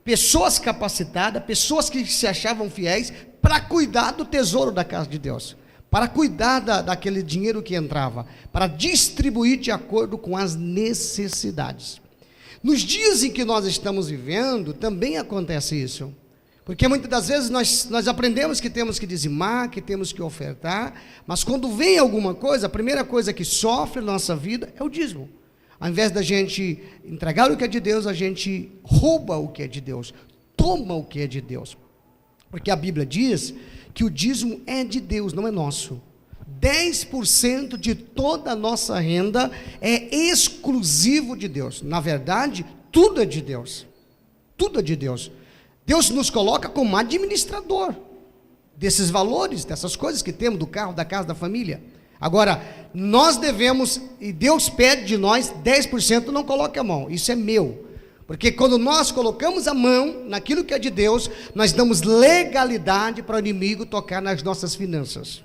pessoas capacitadas, pessoas que se achavam fiéis, para cuidar do tesouro da casa de Deus, para cuidar daquele dinheiro que entrava, para distribuir de acordo com as necessidades. Nos dias em que nós estamos vivendo, também acontece isso, porque muitas das vezes nós aprendemos que temos que dizimar, que temos que ofertar, mas quando vem alguma coisa, a primeira coisa que sofre na nossa vida é o dízimo. Ao invés da gente entregar o que é de Deus, a gente rouba o que é de Deus, toma o que é de Deus, porque a Bíblia diz que o dízimo é de Deus, não é nosso. 10% de toda a nossa renda é exclusivo de Deus. Na verdade, tudo é de Deus. Tudo é de Deus. Deus nos coloca como administrador desses valores, dessas coisas que temos, do carro, da casa, da família. Agora, nós devemos, e Deus pede de nós 10%, não coloque a mão, isso é meu. Porque quando nós colocamos a mão naquilo que é de Deus, nós damos legalidade para o inimigo tocar nas nossas finanças.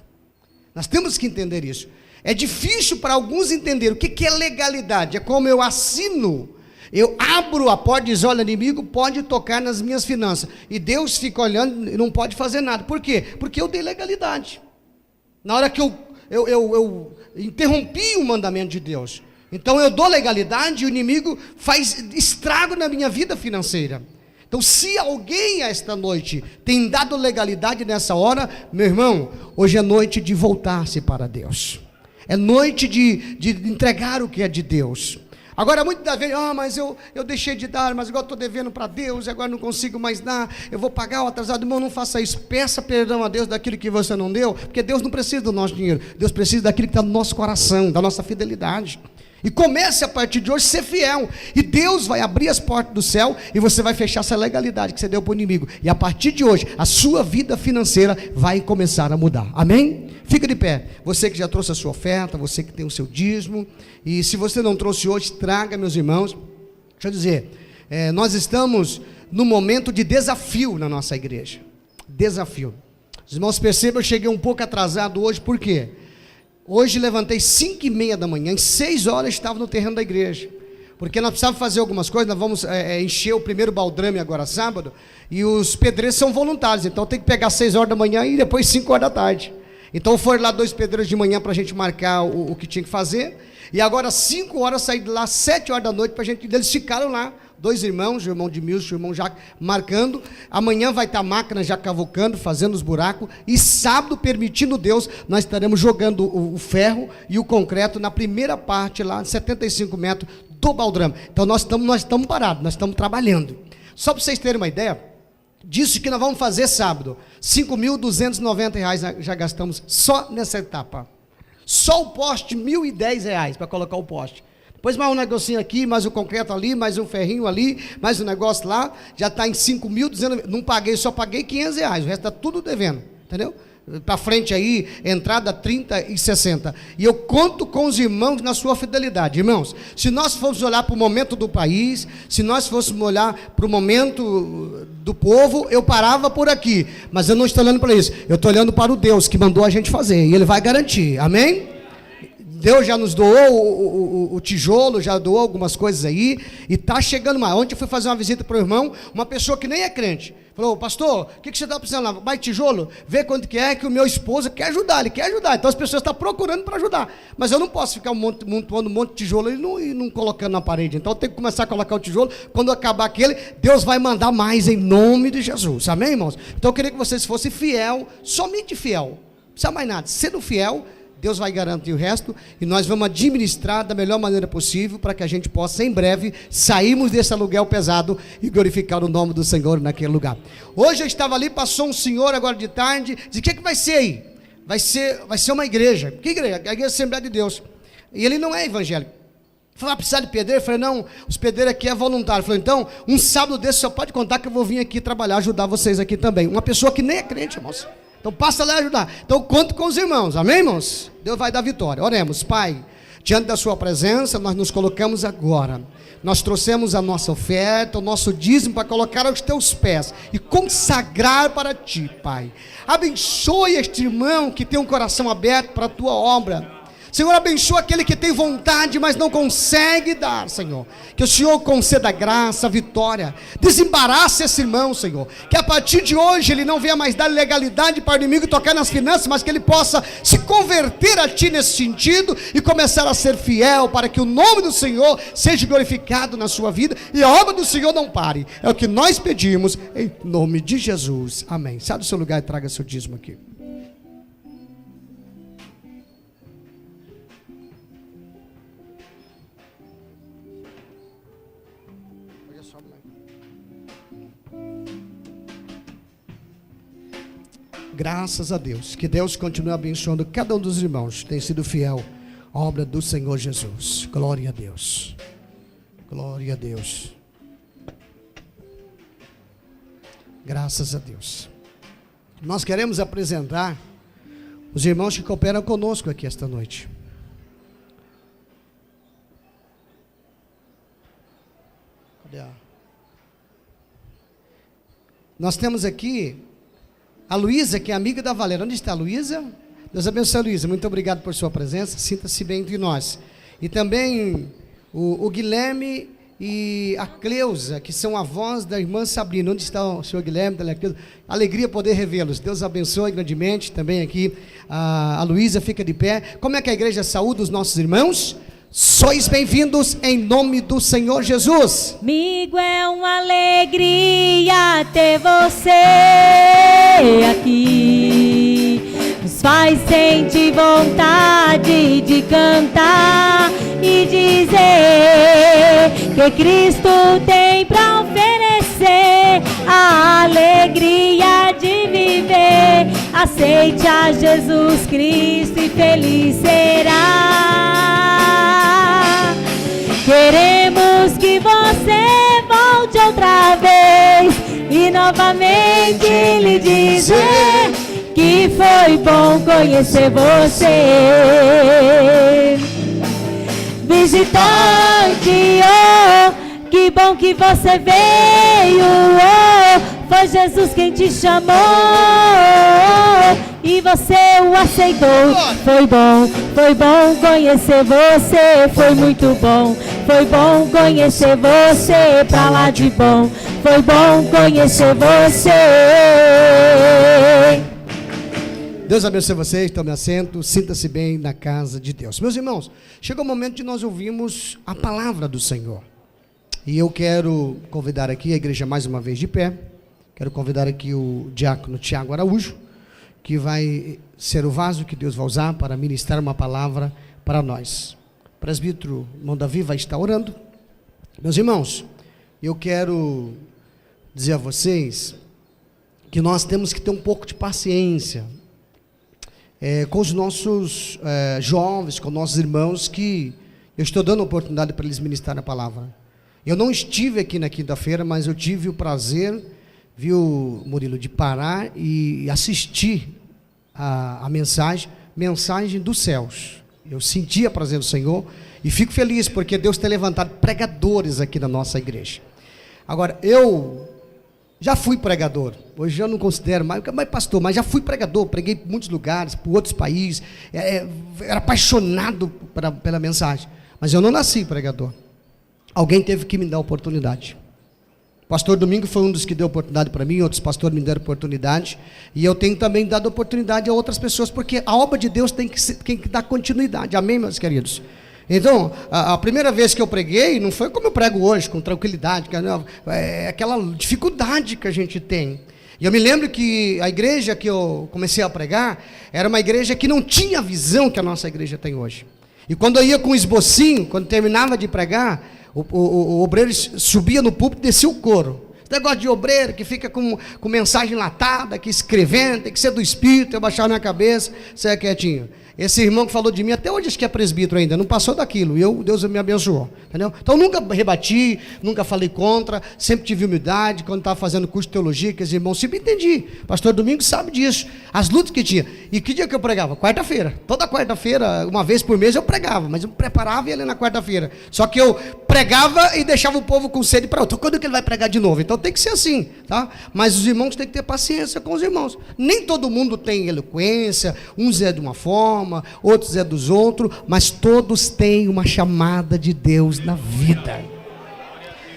Nós temos que entender isso. É difícil para alguns entender o que é legalidade. É como eu assino, eu abro a porta e diz, olha, inimigo pode tocar nas minhas finanças. E Deus fica olhando e não pode fazer nada. Por quê? Porque eu dei legalidade. Na hora que eu interrompi o mandamento de Deus. Então eu dou legalidade e o inimigo faz estrago na minha vida financeira. Então se alguém esta noite tem dado legalidade nessa hora, meu irmão, hoje é noite de voltar-se para Deus. É noite de entregar o que é de Deus. Agora muitas das vezes, mas eu deixei de dar, mas agora estou devendo para Deus, agora não consigo mais dar, eu vou pagar o atrasado. Irmão, não faça isso, peça perdão a Deus daquilo que você não deu, porque Deus não precisa do nosso dinheiro, Deus precisa daquilo que está no nosso coração, da nossa fidelidade. E comece a partir de hoje a ser fiel, e Deus vai abrir as portas do céu, e você vai fechar essa legalidade que você deu para o inimigo, e a partir de hoje, a sua vida financeira vai começar a mudar, amém? Fica de pé, você que já trouxe a sua oferta, você que tem o seu dízimo, e se você não trouxe hoje, traga, meus irmãos. Deixa eu dizer, nós estamos num momento de desafio na nossa igreja, desafio. Os irmãos percebam, eu cheguei um pouco atrasado hoje, por quê? Hoje levantei 5h30 da manhã, em 6 horas estava no terreno da igreja, porque nós precisávamos fazer algumas coisas. Nós vamos encher o primeiro baldrame agora sábado, e os pedreiros são voluntários, então tem que pegar 6 horas da manhã e depois 5 horas da tarde. Então foram lá 2 pedreiros de manhã para a gente marcar o que tinha que fazer, e agora 5 horas, saí de lá 7 horas da noite para a gente, eles ficaram lá, 2 irmãos, o irmão de Milson, o irmão Jacques, marcando. Amanhã vai estar a máquina já cavocando, fazendo os buracos, e sábado, permitindo Deus, nós estaremos jogando o ferro e o concreto na primeira parte lá, 75 metros do baldrame. Então nós estamos parados, nós estamos trabalhando. Só para vocês terem uma ideia disso que nós vamos fazer sábado, R$5.290 já gastamos só nessa etapa. Só o poste, R$1.010 para colocar o poste. Depois mais um negocinho aqui, mais um concreto ali, mais um ferrinho ali, mais um negócio lá, já está em 5.200, não paguei, só paguei R$500, o resto está tudo devendo, entendeu? Para frente aí, entrada 30 e 60, e eu conto com os irmãos na sua fidelidade. Irmãos, se nós fôssemos olhar para o momento do país, se nós fôssemos olhar para o momento do povo, eu parava por aqui, mas eu não estou olhando para isso, eu estou olhando para o Deus que mandou a gente fazer, e Ele vai garantir, amém? Deus já nos doou o tijolo, já doou algumas coisas aí, e está chegando mais. Ontem eu fui fazer uma visita para o irmão, uma pessoa que nem é crente, falou, pastor, o que você está precisando lá? Vai tijolo? Vê quanto que é, que o meu esposo quer ajudar, ele quer ajudar, então as pessoas estão procurando para ajudar, mas eu não posso ficar montando um monte de tijolo e não colocando na parede, então eu tenho que começar a colocar o tijolo, quando acabar aquele, Deus vai mandar mais em nome de Jesus, amém, irmãos? Então eu queria que vocês fossem fiel, somente fiel, não precisa mais nada, sendo fiel, Deus vai garantir o resto, e nós vamos administrar da melhor maneira possível, para que a gente possa, em breve, sairmos desse aluguel pesado e glorificar o nome do Senhor naquele lugar. Hoje eu estava ali, passou um senhor agora de tarde, disse, o que vai ser aí? Vai ser uma igreja. Que igreja? A igreja Assembleia de Deus. E ele não é evangélico. Falei, precisar de pedreiro? Eu falei, não, os pedreiros aqui é voluntário. Falei, então, um sábado desse só pode contar que eu vou vir aqui trabalhar, ajudar vocês aqui também. Uma pessoa que nem é crente, irmãos. Então passa lá e ajudar. Então conto com os irmãos, amém, irmãos? Deus vai dar vitória. Oremos. Pai, diante da sua presença, nós nos colocamos agora. Nós trouxemos a nossa oferta, o nosso dízimo, para colocar aos teus pés e consagrar para ti, Pai. Abençoe este irmão que tem um coração aberto para a tua obra. Senhor, abençoa aquele que tem vontade, mas não consegue dar, Senhor. Que o Senhor conceda graça, vitória. Desembarace esse irmão, Senhor. Que a partir de hoje ele não venha mais dar legalidade para o inimigo tocar nas finanças, mas que ele possa se converter a Ti nesse sentido e começar a ser fiel, para que o nome do Senhor seja glorificado na sua vida e a obra do Senhor não pare. É o que nós pedimos em nome de Jesus. Amém. Sai do seu lugar e traga seu dízimo aqui. Graças a Deus, que Deus continue abençoando cada um dos irmãos que tem sido fiel à obra do Senhor Jesus. Glória a Deus, glória a Deus, graças a Deus. Nós queremos apresentar os irmãos que cooperam conosco aqui esta noite. Nós temos aqui a Luísa, que é amiga da Valéria. Onde está a Luísa? Deus abençoe a Luísa, muito obrigado por sua presença, sinta-se bem entre nós. E também o Guilherme e a Cleusa, que são avós da irmã Sabrina. Onde está o senhor Guilherme? Alegria poder revê-los. Deus abençoe grandemente. Também aqui a Luísa fica de pé. Como é que a igreja saúda os nossos irmãos? Sois bem-vindos em nome do Senhor Jesus. Amigo, é uma alegria ter você aqui. Nos faz sentir vontade de cantar e dizer que Cristo tem para oferecer a alegria de viver. Aceite a Jesus Cristo e feliz será. Queremos que você volte outra vez e novamente lhe dizer que foi bom conhecer você. Visitante, oh, que bom que você veio, oh, foi Jesus quem te chamou e você o aceitou. Foi bom conhecer você, foi muito bom. Foi bom conhecer você, pra lá de bom. Foi bom conhecer você. Deus abençoe vocês, tome assento, sinta-se bem na casa de Deus. Meus irmãos, chegou o momento de nós ouvirmos a palavra do Senhor. E eu quero convidar aqui a igreja mais uma vez de pé. Quero convidar aqui o diácono Tiago Araújo, que vai ser o vaso que Deus vai usar para ministrar uma palavra para nós. O presbítero irmão Davi vai estar orando. Meus irmãos, eu quero dizer a vocês que nós temos que ter um pouco de paciência com os nossos jovens, com nossos irmãos, que eu estou dando oportunidade para eles ministrarem a palavra. Eu não estive aqui na quinta-feira, mas eu tive o prazer, viu, Murilo, de parar e assistir a mensagem dos céus. Eu senti a presença do Senhor e fico feliz porque Deus tem levantado pregadores aqui na nossa igreja. Agora, eu já fui pregador, hoje eu não considero mais pastor, mas já fui pregador, preguei em muitos lugares, por outros países, era apaixonado pela mensagem, mas eu não nasci pregador. Alguém teve que me dar oportunidade. Pastor Domingo foi um dos que deu oportunidade para mim, outros pastores me deram oportunidade, e eu tenho também dado oportunidade a outras pessoas, porque a obra de Deus tem que dar continuidade, amém, meus queridos? Então, a primeira vez que eu preguei, não foi como eu prego hoje, com tranquilidade, aquela dificuldade que a gente tem. E eu me lembro que a igreja que eu comecei a pregar, era uma igreja que não tinha a visão que a nossa igreja tem hoje. E quando eu ia com um esbocinho, quando terminava de pregar, o obreiro subia no púlpito e descia o couro. Esse negócio de obreiro que fica com mensagem latada, que escrevendo, tem que ser do Espírito, eu baixava minha cabeça, saia quietinho. Esse irmão que falou de mim, até hoje acho que é presbítero ainda, não passou daquilo, e Deus me abençoou, entendeu? Então nunca rebati, nunca falei contra, sempre tive humildade. Quando estava fazendo curso de teologia, que os irmãos sempre entendi, pastor Domingos sabe disso, as lutas que tinha. E que dia que eu pregava? Quarta-feira, toda quarta-feira, uma vez por mês eu pregava, mas eu preparava e ia ali na quarta-feira, só que eu pregava e deixava o povo com sede para outro. Quando que ele vai pregar de novo? Então tem que ser assim, tá? Mas os irmãos têm que ter paciência com os irmãos, nem todo mundo tem eloquência, uns é de uma forma, outros é dos outros, mas todos têm uma chamada de Deus na vida.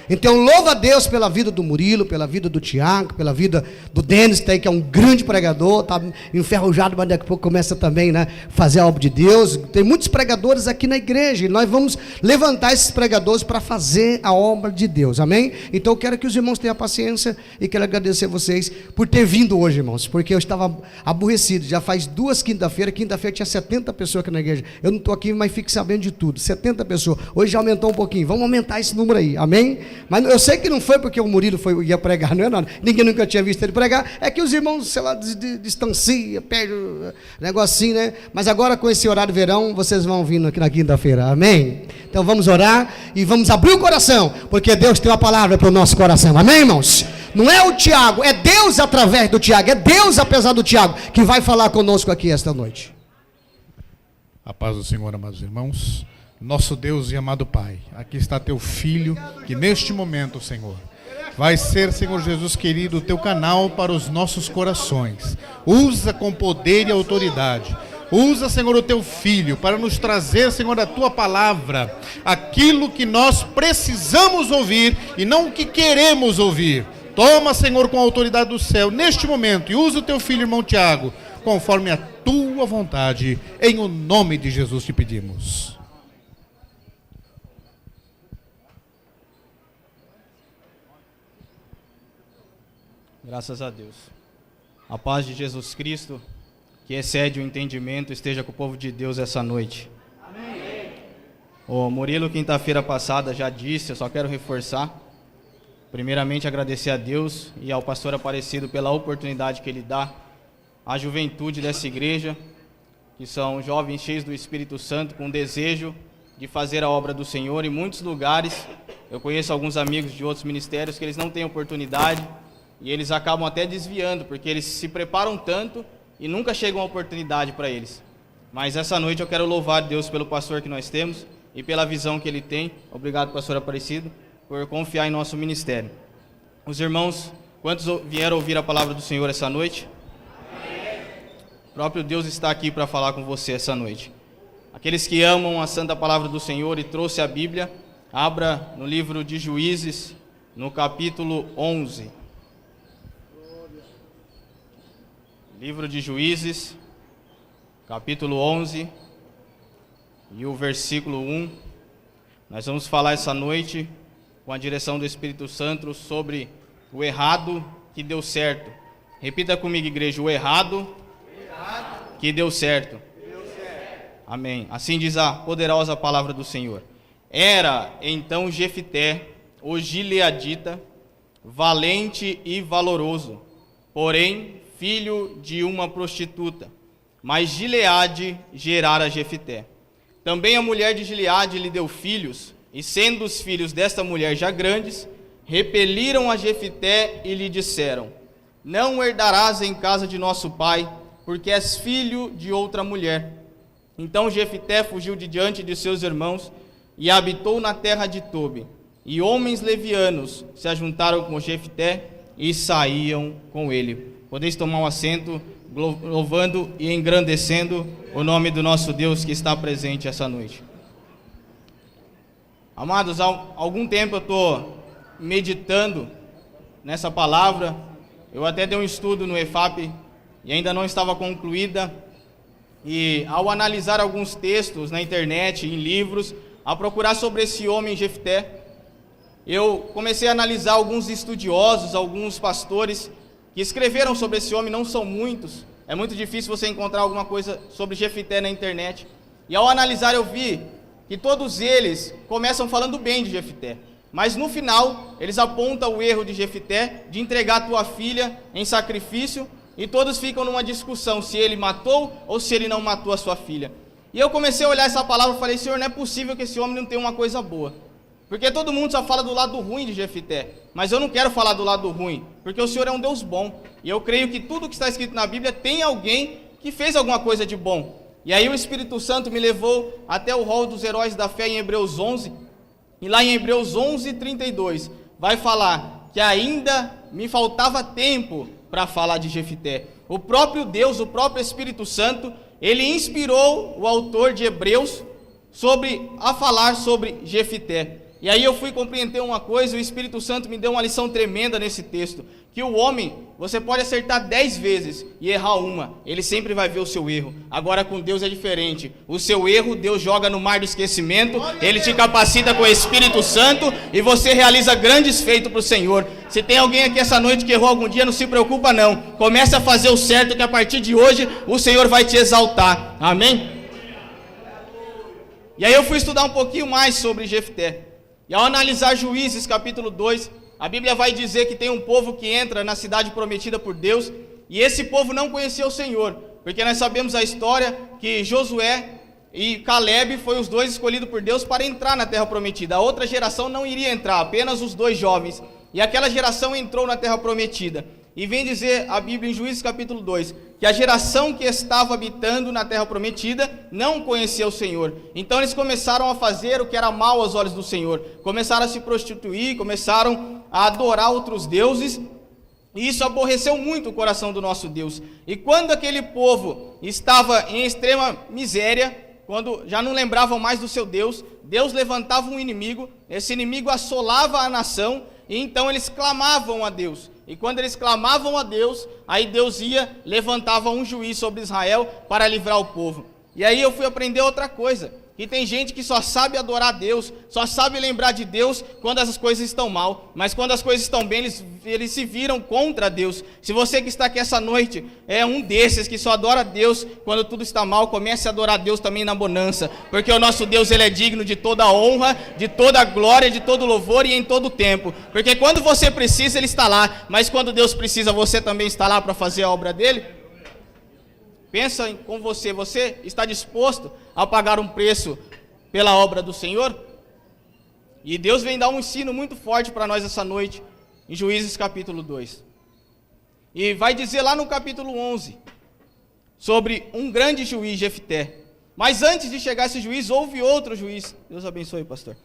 Então louva a Deus pela vida do Murilo, pela vida do Tiago, pela vida do Denis, que é um grande pregador, está enferrujado, mas daqui a pouco começa também, né, fazer a obra de Deus. Tem muitos pregadores aqui na igreja, e nós vamos levantar esses pregadores para fazer a obra de Deus, amém? Então eu quero que os irmãos tenham paciência, e quero agradecer a vocês por ter vindo hoje, irmãos, porque eu estava aborrecido. Já faz 2 quinta-feira tinha 70 pessoas aqui na igreja, eu não estou aqui, mas fique sabendo de tudo, 70 pessoas, hoje já aumentou um pouquinho, vamos aumentar esse número aí, amém? Mas eu sei que não foi porque o Murilo ia pregar, não é nada. Ninguém nunca tinha visto ele pregar. É que os irmãos, sei lá, distancia, perde o negocinho, né? Mas agora com esse horário de verão, vocês vão vindo aqui na quinta-feira, amém? Então vamos orar e vamos abrir o coração, porque Deus tem uma palavra para o nosso coração, amém, irmãos? Não é o Tiago, é Deus através do Tiago, é Deus apesar do Tiago, que vai falar conosco aqui esta noite. A paz do Senhor, amados irmãos. Nosso Deus e amado Pai, aqui está teu filho, que neste momento, Senhor, vai ser, Senhor Jesus querido, o teu canal para os nossos corações. Usa com poder e autoridade. Usa, Senhor, o teu filho para nos trazer, Senhor, a tua palavra, aquilo que nós precisamos ouvir e não o que queremos ouvir. Toma, Senhor, com a autoridade do céu, neste momento, e usa o teu filho, irmão Tiago, conforme a tua vontade, em o nome de Jesus te pedimos. Graças a Deus. A paz de Jesus Cristo, que excede o entendimento, esteja com o povo de Deus essa noite. Amém. O Murilo, quinta-feira passada, já disse, eu só quero reforçar. Primeiramente, agradecer a Deus e ao pastor Aparecido pela oportunidade que ele dá à juventude dessa igreja, que são jovens cheios do Espírito Santo, com desejo de fazer a obra do Senhor. Em muitos lugares, eu conheço alguns amigos de outros ministérios que eles não têm oportunidade, e eles acabam até desviando, porque eles se preparam tanto e nunca chega uma oportunidade para eles. Mas essa noite eu quero louvar Deus pelo pastor que nós temos e pela visão que ele tem. Obrigado, pastor Aparecido, por confiar em nosso ministério. Os irmãos, quantos vieram ouvir a palavra do Senhor essa noite? O próprio Deus está aqui para falar com você essa noite. Aqueles que amam a santa palavra do Senhor e trouxe a Bíblia, abra no livro de Juízes, no capítulo 11. Livro de Juízes, capítulo 11, e o versículo 1. Nós vamos falar essa noite, com a direção do Espírito Santo, sobre o errado que deu certo. Repita comigo, igreja, o errado que deu certo. Amém. Assim diz a poderosa palavra do Senhor. Era então Jefté, o gileadita, valente e valoroso, porém filho de uma prostituta, mas Gileade gerara Jefté. Também a mulher de Gileade lhe deu filhos, e sendo os filhos desta mulher já grandes, repeliram a Jefté e lhe disseram: não herdarás em casa de nosso pai, porque és filho de outra mulher. Então Jefté fugiu de diante de seus irmãos e habitou na terra de Tobi. E homens levianos se ajuntaram com Jefté e saíam com ele. Podeis tomar um assento, louvando e engrandecendo o nome do nosso Deus que está presente essa noite. Amados, há algum tempo eu estou meditando nessa palavra. Eu até dei um estudo no EFAP e ainda não estava concluída. E ao analisar alguns textos na internet, em livros, a procurar sobre esse homem Jefté, eu comecei a analisar alguns estudiosos, alguns pastores que escreveram sobre esse homem. Não são muitos, é muito difícil você encontrar alguma coisa sobre Jefté na internet. E ao analisar eu vi que todos eles começam falando bem de Jefté, mas no final eles apontam o erro de Jefté de entregar a tua filha em sacrifício, e todos ficam numa discussão se ele matou ou se ele não matou a sua filha. E eu comecei a olhar essa palavra e falei: Senhor, não é possível que esse homem não tenha uma coisa boa, porque todo mundo só fala do lado ruim de Jefté, mas eu não quero falar do lado ruim, porque o Senhor é um Deus bom, e eu creio que tudo que está escrito na Bíblia tem alguém que fez alguma coisa de bom. E aí o Espírito Santo me levou até o rol dos heróis da fé em Hebreus 11, e lá em Hebreus 11:32 vai falar que ainda me faltava tempo para falar de Jefté. O próprio Deus, o próprio Espírito Santo, ele inspirou o autor de Hebreus a falar sobre Jefté. E aí eu fui compreender uma coisa, o Espírito Santo me deu uma lição tremenda nesse texto, que o homem, você pode acertar 10 vezes e errar uma, ele sempre vai ver o seu erro. Agora com Deus é diferente, o seu erro Deus joga no mar do esquecimento, ele te capacita com o Espírito Santo e você realiza grandes feitos para o Senhor. Se tem alguém aqui essa noite que errou algum dia, não se preocupa não, comece a fazer o certo, que a partir de hoje o Senhor vai te exaltar, amém? E aí eu fui estudar um pouquinho mais sobre Jefté. E ao analisar Juízes capítulo 2, a Bíblia vai dizer que tem um povo que entra na cidade prometida por Deus, e esse povo não conhecia o Senhor, porque nós sabemos a história que Josué e Caleb foram os dois escolhidos por Deus para entrar na terra prometida. A outra geração não iria entrar, apenas os dois jovens. E aquela geração entrou na terra prometida. E vem dizer a Bíblia em Juízes capítulo 2, que a geração que estava habitando na terra prometida não conhecia o Senhor. Então eles começaram a fazer o que era mal aos olhos do Senhor. Começaram a se prostituir, começaram a adorar outros deuses. E isso aborreceu muito o coração do nosso Deus. E quando aquele povo estava em extrema miséria, quando já não lembravam mais do seu Deus, Deus levantava um inimigo, esse inimigo assolava a nação, e então eles clamavam a Deus. E quando eles clamavam a Deus, aí Deus levantava um juiz sobre Israel para livrar o povo. E aí eu fui aprender outra coisa, que tem gente que só sabe adorar a Deus, só sabe lembrar de Deus quando as coisas estão mal, mas quando as coisas estão bem, eles se viram contra Deus. Se você que está aqui essa noite é um desses que só adora a Deus quando tudo está mal, comece a adorar a Deus também na bonança, porque o nosso Deus, ele é digno de toda a honra, de toda a glória, de todo louvor e em todo o tempo, porque quando você precisa, ele está lá, mas quando Deus precisa, você também está lá para fazer a obra dele. Pensa com você, você está disposto a pagar um preço pela obra do Senhor? E Deus vem dar um ensino muito forte para nós essa noite, em Juízes capítulo 2. E vai dizer lá no capítulo 11, sobre um grande juiz, Jefté. Mas antes de chegar esse juiz, houve outro juiz. Deus abençoe, pastor.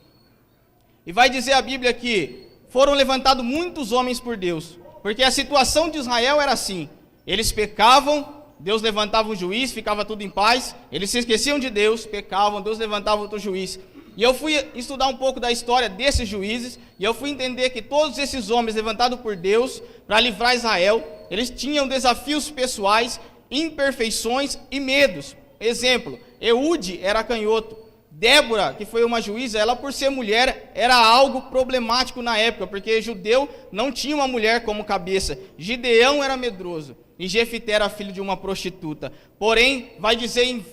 E vai dizer a Bíblia que foram levantados muitos homens por Deus, porque a situação de Israel era assim, eles pecavam, Deus levantava um juiz, ficava tudo em paz, eles se esqueciam de Deus, pecavam, Deus levantava outro juiz. E eu fui estudar um pouco da história desses juízes, e eu fui entender que todos esses homens levantados por Deus para livrar Israel, eles tinham desafios pessoais, imperfeições e medos. Exemplo, Eude era canhoto. Débora, que foi uma juíza, ela por ser mulher, era algo problemático na época, porque judeu não tinha uma mulher como cabeça. Gideão era medroso. E Jefté era filho de uma prostituta. Porém, vai dizer em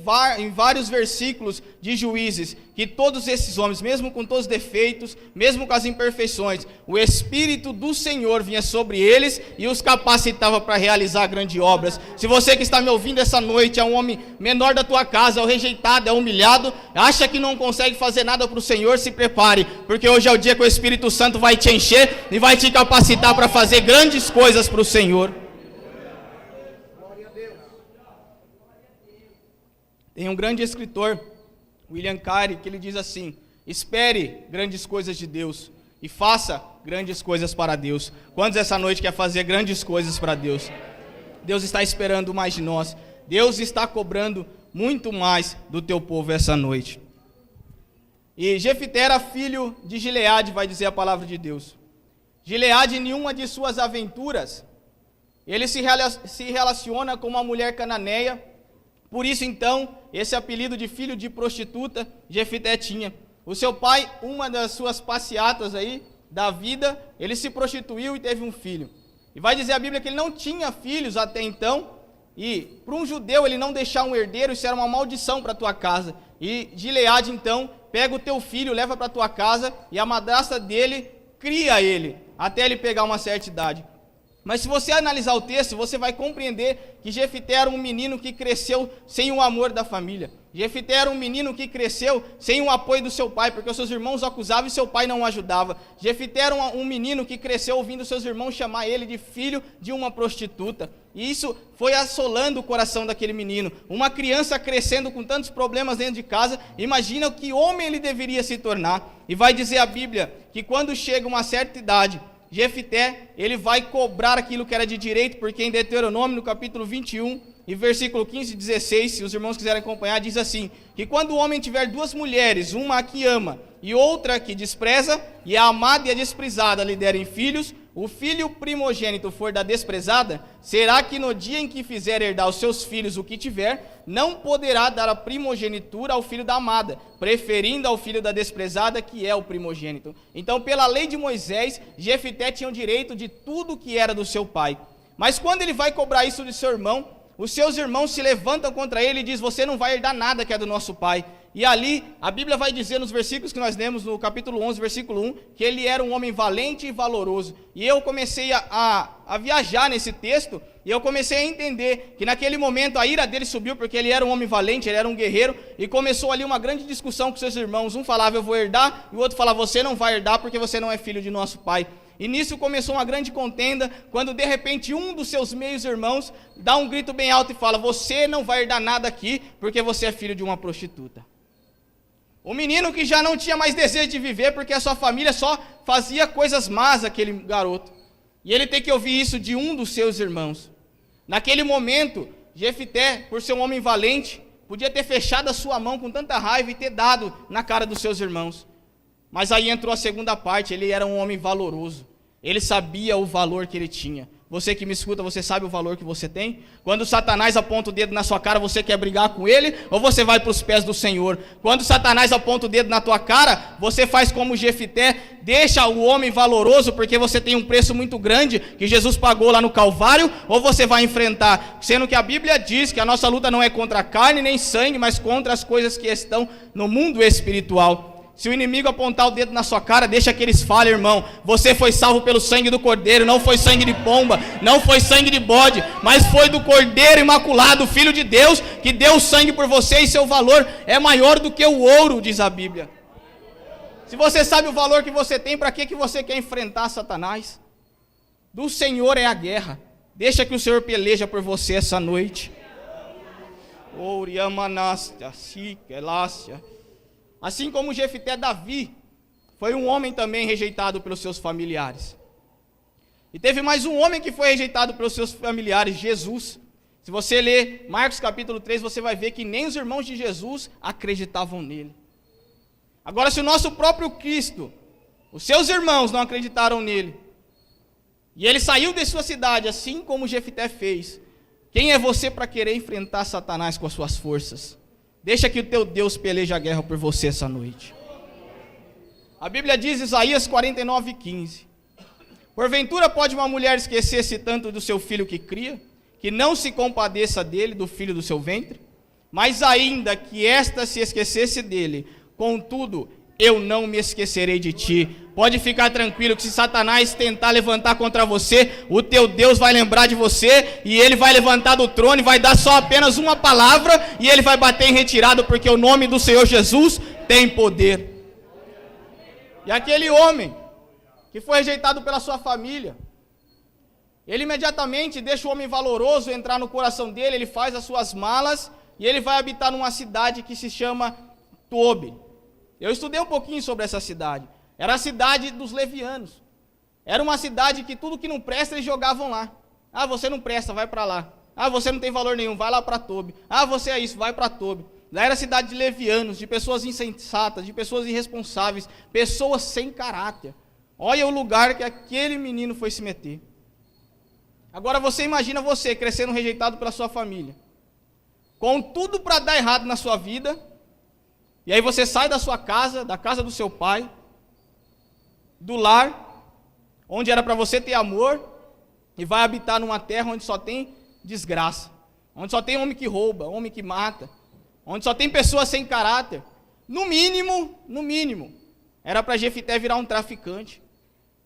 vários versículos de Juízes, que todos esses homens, mesmo com todos os defeitos, mesmo com as imperfeições, o Espírito do Senhor vinha sobre eles e os capacitava para realizar grandes obras. Se você que está me ouvindo essa noite é um homem menor da tua casa, é o rejeitado, é humilhado, acha que não consegue fazer nada para o Senhor, se prepare, porque hoje é o dia que o Espírito Santo vai te encher e vai te capacitar para fazer grandes coisas para o Senhor. Tem um grande escritor, William Carey, que ele diz assim: espere grandes coisas de Deus e faça grandes coisas para Deus. Quantos essa noite quer fazer grandes coisas para Deus? Deus está esperando mais de nós. Deus está cobrando muito mais do teu povo essa noite. E Jefté era filho de Gileade, vai dizer a palavra de Deus. Gileade, em nenhuma de suas aventuras, ele se relaciona com uma mulher cananeia. Por isso, então, esse apelido de filho de prostituta, Jefté tinha. O seu pai, uma das suas passeatas aí, da vida, ele se prostituiu e teve um filho. E vai dizer a Bíblia que ele não tinha filhos até então, e para um judeu ele não deixar um herdeiro, isso era uma maldição para a tua casa. E Gileade, então, pega o teu filho, leva para a tua casa, e a madrasta dele cria ele, até ele pegar uma certa idade. Mas se você analisar o texto, você vai compreender que Jefté era um menino que cresceu sem o amor da família. Jefté era um menino que cresceu sem o apoio do seu pai, porque os seus irmãos o acusavam e seu pai não o ajudava. Jefté era um menino que cresceu ouvindo seus irmãos chamar ele de filho de uma prostituta. E isso foi assolando o coração daquele menino. Uma criança crescendo com tantos problemas dentro de casa, imagina que homem ele deveria se tornar. E vai dizer a Bíblia que quando chega uma certa idade, Jefté, ele vai cobrar aquilo que era de direito, porque em Deuteronômio, no capítulo 21, e versículo 15 e 16, se os irmãos quiserem acompanhar, diz assim, que quando o homem tiver duas mulheres, uma que ama e outra que despreza, e a amada e a desprezada lhe derem filhos, o filho primogênito for da desprezada, será que no dia em que fizer herdar aos seus filhos o que tiver, não poderá dar a primogenitura ao filho da amada, preferindo ao filho da desprezada, que é o primogênito. Então, pela lei de Moisés, Jefté tinha o direito de tudo que era do seu pai. Mas quando ele vai cobrar isso de seu irmão, os seus irmãos se levantam contra ele e dizem, você não vai herdar nada que é do nosso pai. E ali, a Bíblia vai dizer nos versículos que nós lemos, no capítulo 11, versículo 1, que ele era um homem valente e valoroso. E eu comecei a viajar nesse texto, e eu comecei a entender que naquele momento a ira dele subiu, porque ele era um homem valente, ele era um guerreiro, e começou ali uma grande discussão com seus irmãos. Um falava, eu vou herdar, e o outro falava, você não vai herdar porque você não é filho de nosso pai. E nisso começou uma grande contenda, quando de repente um dos seus meios irmãos dá um grito bem alto e fala, você não vai herdar nada aqui, porque você é filho de uma prostituta. O menino que já não tinha mais desejo de viver, porque a sua família só fazia coisas más, aquele garoto. E ele tem que ouvir isso de um dos seus irmãos. Naquele momento, Jefité, por ser um homem valente, podia ter fechado a sua mão com tanta raiva e ter dado na cara dos seus irmãos. Mas aí entrou a segunda parte, ele era um homem valoroso. Ele sabia o valor que ele tinha. Você que me escuta, você sabe o valor que você tem? Quando Satanás aponta o dedo na sua cara, você quer brigar com ele? Ou você vai para os pés do Senhor? Quando Satanás aponta o dedo na tua cara, você faz como Jefité, deixa o homem valoroso, porque você tem um preço muito grande, que Jesus pagou lá no Calvário, ou você vai enfrentar? Sendo que a Bíblia diz que a nossa luta não é contra carne nem sangue, mas contra as coisas que estão no mundo espiritual. Se o inimigo apontar o dedo na sua cara, deixa que eles falem, irmão. Você foi salvo pelo sangue do Cordeiro, não foi sangue de pomba, não foi sangue de bode, mas foi do Cordeiro Imaculado, Filho de Deus, que deu o sangue por você e seu valor é maior do que o ouro, diz a Bíblia. Se você sabe o valor que você tem, para que você quer enfrentar Satanás? Do Senhor é a guerra. Deixa que o Senhor peleja por você essa noite. Oriamanastia, Siquelácia. Assim como Jefité, Davi foi um homem também rejeitado pelos seus familiares. E teve mais um homem que foi rejeitado pelos seus familiares, Jesus. Se você ler Marcos capítulo 3, você vai ver que nem os irmãos de Jesus acreditavam nele. Agora, se o nosso próprio Cristo, os seus irmãos não acreditaram nele, e ele saiu de sua cidade, assim como Jefité fez, quem é você para querer enfrentar Satanás com as suas forças? Deixa que o teu Deus peleje a guerra por você essa noite. A Bíblia diz, Isaías 49:15. Porventura pode uma mulher esquecer-se tanto do seu filho que cria, que não se compadeça dele, do filho do seu ventre? Mas ainda que esta se esquecesse dele, contudo, eu não me esquecerei de ti. Pode ficar tranquilo que se Satanás tentar levantar contra você, o teu Deus vai lembrar de você, e ele vai levantar do trono e vai dar só apenas uma palavra, e ele vai bater em retirada, porque o nome do Senhor Jesus tem poder. E aquele homem que foi rejeitado pela sua família, ele imediatamente deixa o homem valoroso entrar no coração dele, ele faz as suas malas, e ele vai habitar numa cidade que se chama Tobi. Eu estudei um pouquinho sobre essa cidade. Era a cidade dos levianos. Era uma cidade que tudo que não presta eles jogavam lá. Ah, você não presta, vai para lá. Ah, você não tem valor nenhum, vai lá para Tobi. Ah, você é isso, vai para Tobi. Lá era a cidade de levianos, de pessoas insensatas, de pessoas irresponsáveis, pessoas sem caráter. Olha o lugar que aquele menino foi se meter. Agora você imagina você crescendo rejeitado pela sua família, com tudo para dar errado na sua vida. E aí você sai da sua casa, da casa do seu pai, do lar, onde era para você ter amor, e vai habitar numa terra onde só tem desgraça, onde só tem homem que rouba, homem que mata, onde só tem pessoas sem caráter. No mínimo, era para Jefité virar um traficante.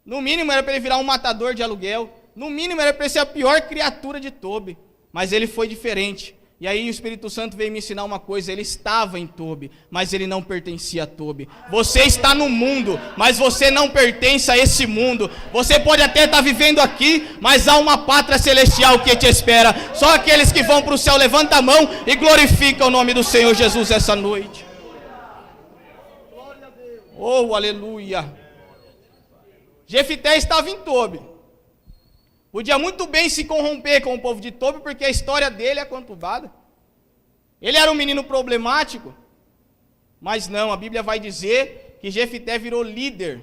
No mínimo era para ele virar um matador de aluguel. No mínimo era para ele ser a pior criatura de Tobi. Mas ele foi diferente. E aí o Espírito Santo veio me ensinar uma coisa, ele estava em Tobi, mas ele não pertencia a Tobi. Você está no mundo, mas você não pertence a esse mundo. Você pode até estar vivendo aqui, mas há uma pátria celestial que te espera. Só aqueles que vão para o céu, levanta a mão e glorifica o nome do Senhor Jesus essa noite. Oh, aleluia. Jefité estava em Tobi. Podia muito bem se corromper com o povo de Tobi, porque a história dele é conturbada. Ele era um menino problemático, mas não, a Bíblia vai dizer que Jefité virou líder.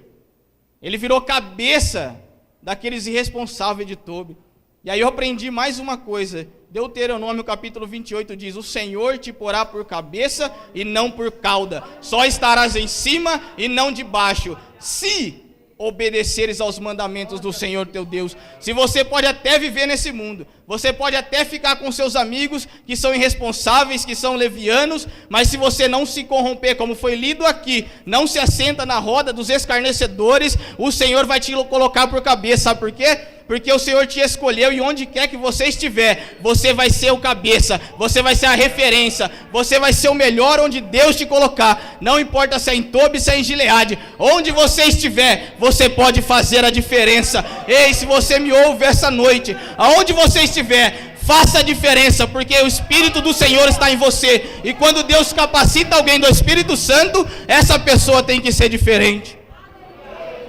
Ele virou cabeça daqueles irresponsáveis de Tobi. E aí eu aprendi mais uma coisa. Deuteronômio capítulo 28 diz: o Senhor te porá por cabeça e não por cauda. Só estarás em cima e não debaixo. Se obedeceres aos mandamentos do Senhor teu Deus. Se você pode até viver nesse mundo, você pode até ficar com seus amigos que são irresponsáveis, que são levianos, mas se você não se corromper, como foi lido aqui, não se assenta na roda dos escarnecedores, o Senhor vai te colocar por cabeça. Sabe por quê? Porque o Senhor te escolheu e onde quer que você estiver, você vai ser o cabeça, você vai ser a referência, você vai ser o melhor onde Deus te colocar. Não importa se é em Tobi, se é em Gileade, onde você estiver, você pode fazer a diferença. Ei, se você me ouve essa noite, aonde você estiver, faça a diferença, porque o Espírito do Senhor está em você. E quando Deus capacita alguém do Espírito Santo, essa pessoa tem que ser diferente.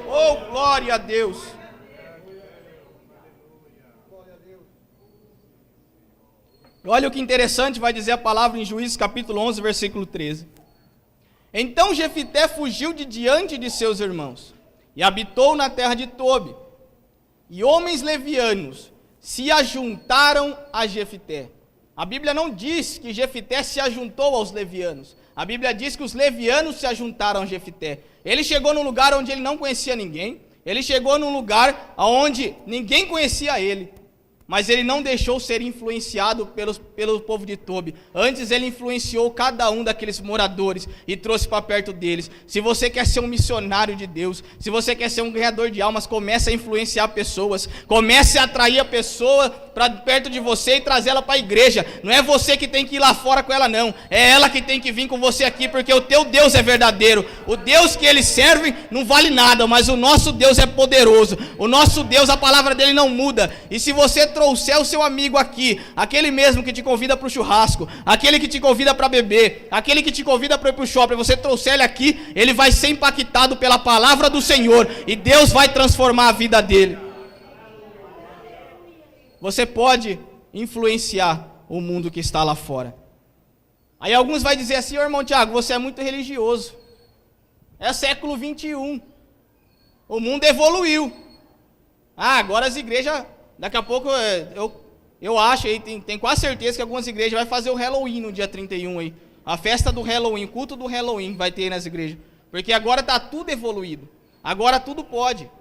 Oh, glória a Deus! Olha o que interessante vai dizer a palavra em Juízes capítulo 11, versículo 13. Então Jefité fugiu de diante de seus irmãos e habitou na terra de Tobi. E homens levianos se ajuntaram a Jefité. A Bíblia não diz que Jefité se ajuntou aos levianos. A Bíblia diz que os levianos se ajuntaram a Jefité. Ele chegou num lugar onde ele não conhecia ninguém. Ele chegou num lugar onde ninguém conhecia ele. Mas ele não deixou ser influenciado pelo povo de Tobi. Antes ele influenciou cada um daqueles moradores e trouxe para perto deles. Se você quer ser um missionário de Deus, se você quer ser um ganhador de almas, comece a influenciar pessoas. Comece a atrair a pessoa para perto de você e trazê-la para a igreja. Não é você que tem que ir lá fora com ela, não. É ela que tem que vir com você aqui, porque o teu Deus é verdadeiro. O Deus que eles servem não vale nada, mas o nosso Deus é poderoso. O nosso Deus, a palavra dele não muda. E se você trouxer o seu amigo aqui, aquele mesmo que te convida para o churrasco, aquele que te convida para beber, aquele que te convida para ir para o shopping, você trouxer ele aqui, ele vai ser impactado pela palavra do Senhor e Deus vai transformar a vida dele. Você pode influenciar o mundo que está lá fora. Aí alguns vão dizer assim: ô irmão Tiago, você é muito religioso. É século 21. O mundo evoluiu. Agora as igrejas... Daqui a pouco, eu acho, tem quase certeza que algumas igrejas vão fazer o Halloween no dia 31 aí. A festa do Halloween, o culto do Halloween vai ter aí nas igrejas. Porque agora está tudo evoluído. Agora tudo pode.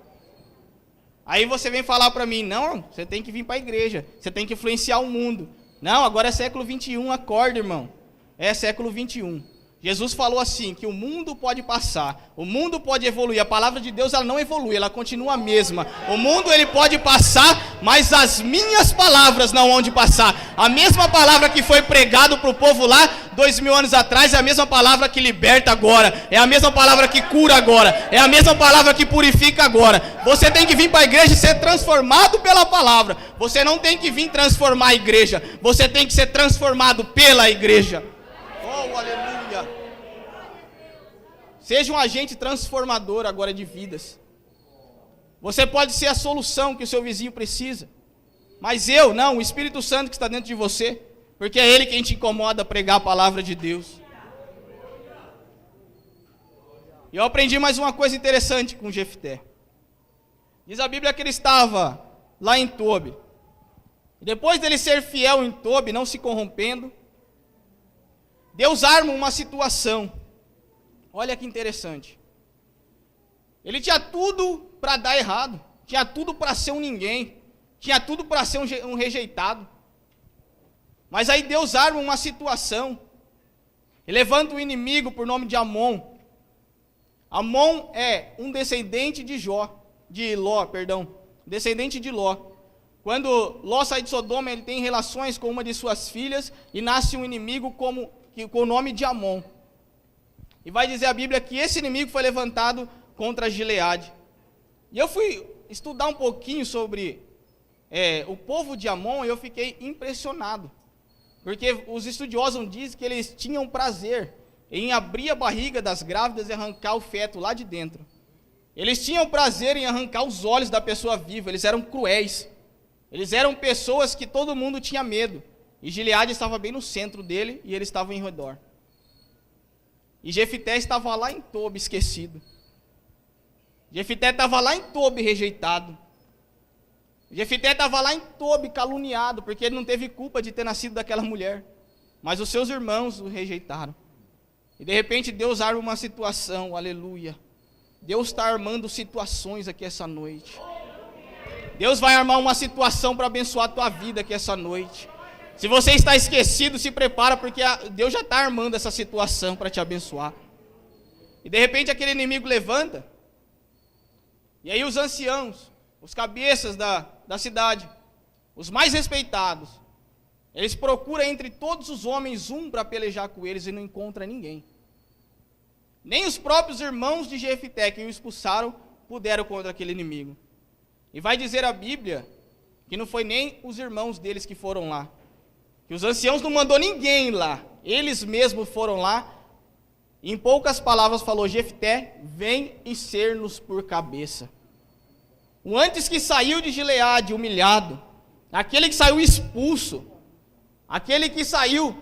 Aí você vem falar para mim: não, você tem que vir para a igreja. Você tem que influenciar o mundo. Não, agora é século 21, acorda, irmão. É século 21. Jesus falou assim, que o mundo pode passar, o mundo pode evoluir, a palavra de Deus ela não evolui, ela continua a mesma. O mundo ele pode passar, mas as minhas palavras não hão de passar. A mesma palavra que foi pregado para o povo lá 2000 anos atrás é a mesma palavra que liberta agora, é a mesma palavra que cura agora, é a mesma palavra que purifica agora. Você tem que vir para a igreja e ser transformado pela palavra. Você não tem que vir transformar a igreja, você tem que ser transformado pela igreja. Oh, aleluia. Seja um agente transformador agora de vidas. Você pode ser a solução que o seu vizinho precisa. Mas o Espírito Santo que está dentro de você. Porque é Ele quem te incomoda a pregar a palavra de Deus. E eu aprendi mais uma coisa interessante com Jefté. Diz a Bíblia que ele estava lá em Tobi. E depois dele ser fiel em Tobi, não se corrompendo, Deus arma uma situação. Olha que interessante. Ele tinha tudo para dar errado. Tinha tudo para ser um ninguém. Tinha tudo para ser um rejeitado. Mas aí Deus arma uma situação. Ele levanta um inimigo por nome de Amon. Amon é um descendente de Ló. Descendente de Ló. Quando Ló sai de Sodoma, ele tem relações com uma de suas filhas e nasce um inimigo com o nome de Amon. E vai dizer a Bíblia que esse inimigo foi levantado contra Gileade. E eu fui estudar um pouquinho sobre o povo de Amon e eu fiquei impressionado. Porque os estudiosos dizem que eles tinham prazer em abrir a barriga das grávidas e arrancar o feto lá de dentro. Eles tinham prazer em arrancar os olhos da pessoa viva, eles eram cruéis. Eles eram pessoas que todo mundo tinha medo. E Gileade estava bem no centro dele e eles estavam em redor. E Jefté estava lá em Tobi esquecido. Jefté estava lá em Tobi rejeitado. Jefté estava lá em Tobi caluniado, porque ele não teve culpa de ter nascido daquela mulher. Mas os seus irmãos o rejeitaram. E de repente Deus arma uma situação, aleluia. Deus está armando situações aqui essa noite. Deus vai armar uma situação para abençoar a tua vida aqui essa noite. Se você está esquecido, se prepara, porque Deus já está armando essa situação para te abençoar. E de repente aquele inimigo levanta, e aí os anciãos, os cabeças da cidade, os mais respeitados, eles procuram entre todos os homens um para pelejar com eles e não encontram ninguém. Nem os próprios irmãos de Jefté que o expulsaram puderam contra aquele inimigo. E vai dizer a Bíblia que não foi nem os irmãos deles que foram lá, que os anciãos não mandou ninguém lá, eles mesmos foram lá, e em poucas palavras falou: Jefté, vem e ser-nos por cabeça. O antes que saiu de Gileade humilhado, aquele que saiu expulso, aquele que saiu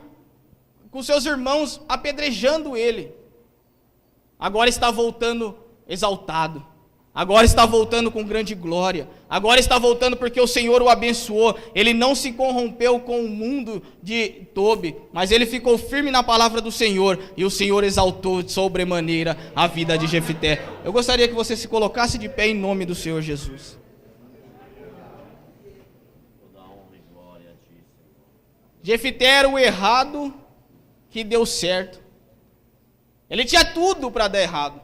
com seus irmãos apedrejando ele, agora está voltando exaltado, agora está voltando com grande glória, agora está voltando porque o Senhor o abençoou. Ele não se corrompeu com o mundo de Tobi, mas ele ficou firme na palavra do Senhor, e o Senhor exaltou de sobremaneira a vida de Jefté. Eu gostaria que você se colocasse de pé em nome do Senhor Jesus. Jefté era o errado que deu certo. Ele tinha tudo para dar errado,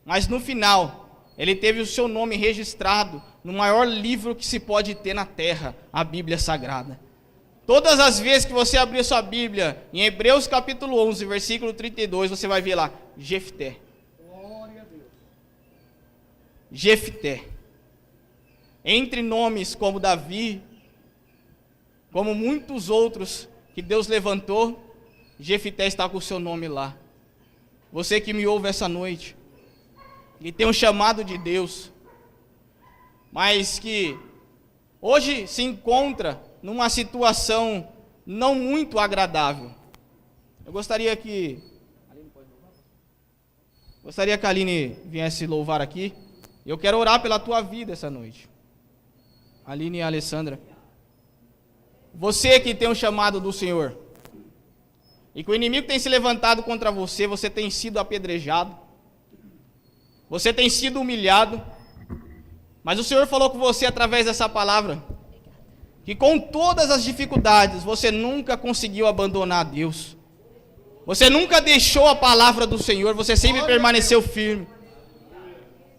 mas no final ele teve o seu nome registrado no maior livro que se pode ter na terra, a Bíblia Sagrada. Todas as vezes que você abrir sua Bíblia, em Hebreus capítulo 11, versículo 32, você vai ver lá, Jefté. Glória a Deus. Jefté. Entre nomes como Davi, como muitos outros que Deus levantou, Jefté está com o seu nome lá. Você que me ouve essa noite, e tem um chamado de Deus, mas que hoje se encontra numa situação não muito agradável. Eu gostaria que a Aline viesse louvar aqui. Eu quero orar pela tua vida essa noite, Aline e a Alessandra. Você que tem um chamado do Senhor, e que o inimigo tem se levantado contra você, você tem sido apedrejado, você tem sido humilhado, mas o Senhor falou com você através dessa palavra, que com todas as dificuldades, você nunca conseguiu abandonar Deus, você nunca deixou a palavra do Senhor, você sempre permaneceu firme,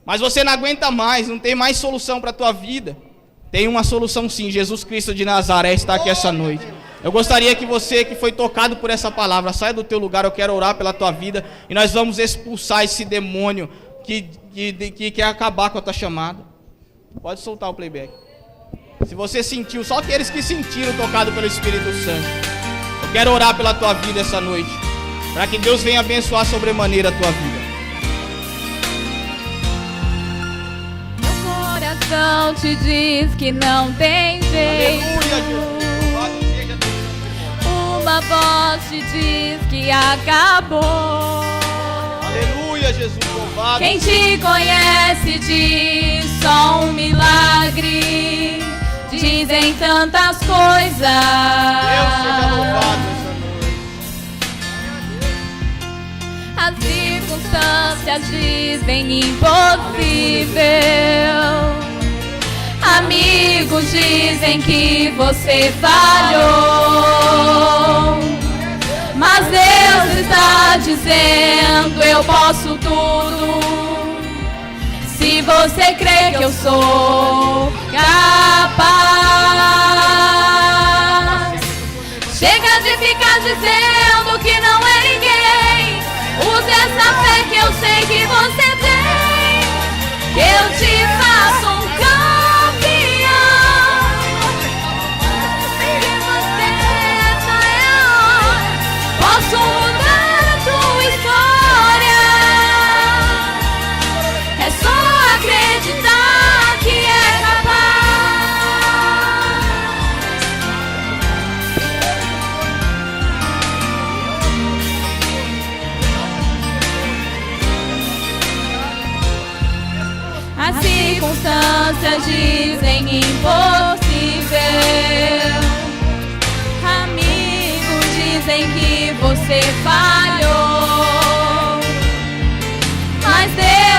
mas você não aguenta mais, não tem mais solução para a tua vida. Tem uma solução sim, Jesus Cristo de Nazaré está aqui essa noite. Eu gostaria que você que foi tocado por essa palavra, saia do teu lugar, eu quero orar pela tua vida, e nós vamos expulsar esse demônio que quer acabar com a tua chamada. Pode soltar o playback. Se você sentiu, só aqueles que sentiram tocado pelo Espírito Santo, eu quero orar pela tua vida essa noite, para que Deus venha abençoar sobremaneira a tua vida. Coração te diz que não tem jeito. Aleluia, Jesus. Louvado seja Deus. Uma voz te diz que acabou. Aleluia, Jesus. Louvado. Quem te conhece diz só um milagre. Dizem tantas coisas. Deus seja louvado essa noite. As circunstâncias dizem impossível. Amigos dizem que você falhou, mas Deus está dizendo: eu posso tudo, se você crê que eu sou capaz. Chega de ficar dizendo que não é ninguém. Use essa fé que eu sei que você tem, que eu te faço um campeão. Que você é maior. Posso mudar a tua história. É só acreditar que é capaz. As circunstâncias dizem impossível. Amigos dizem que você falhou, mas Deus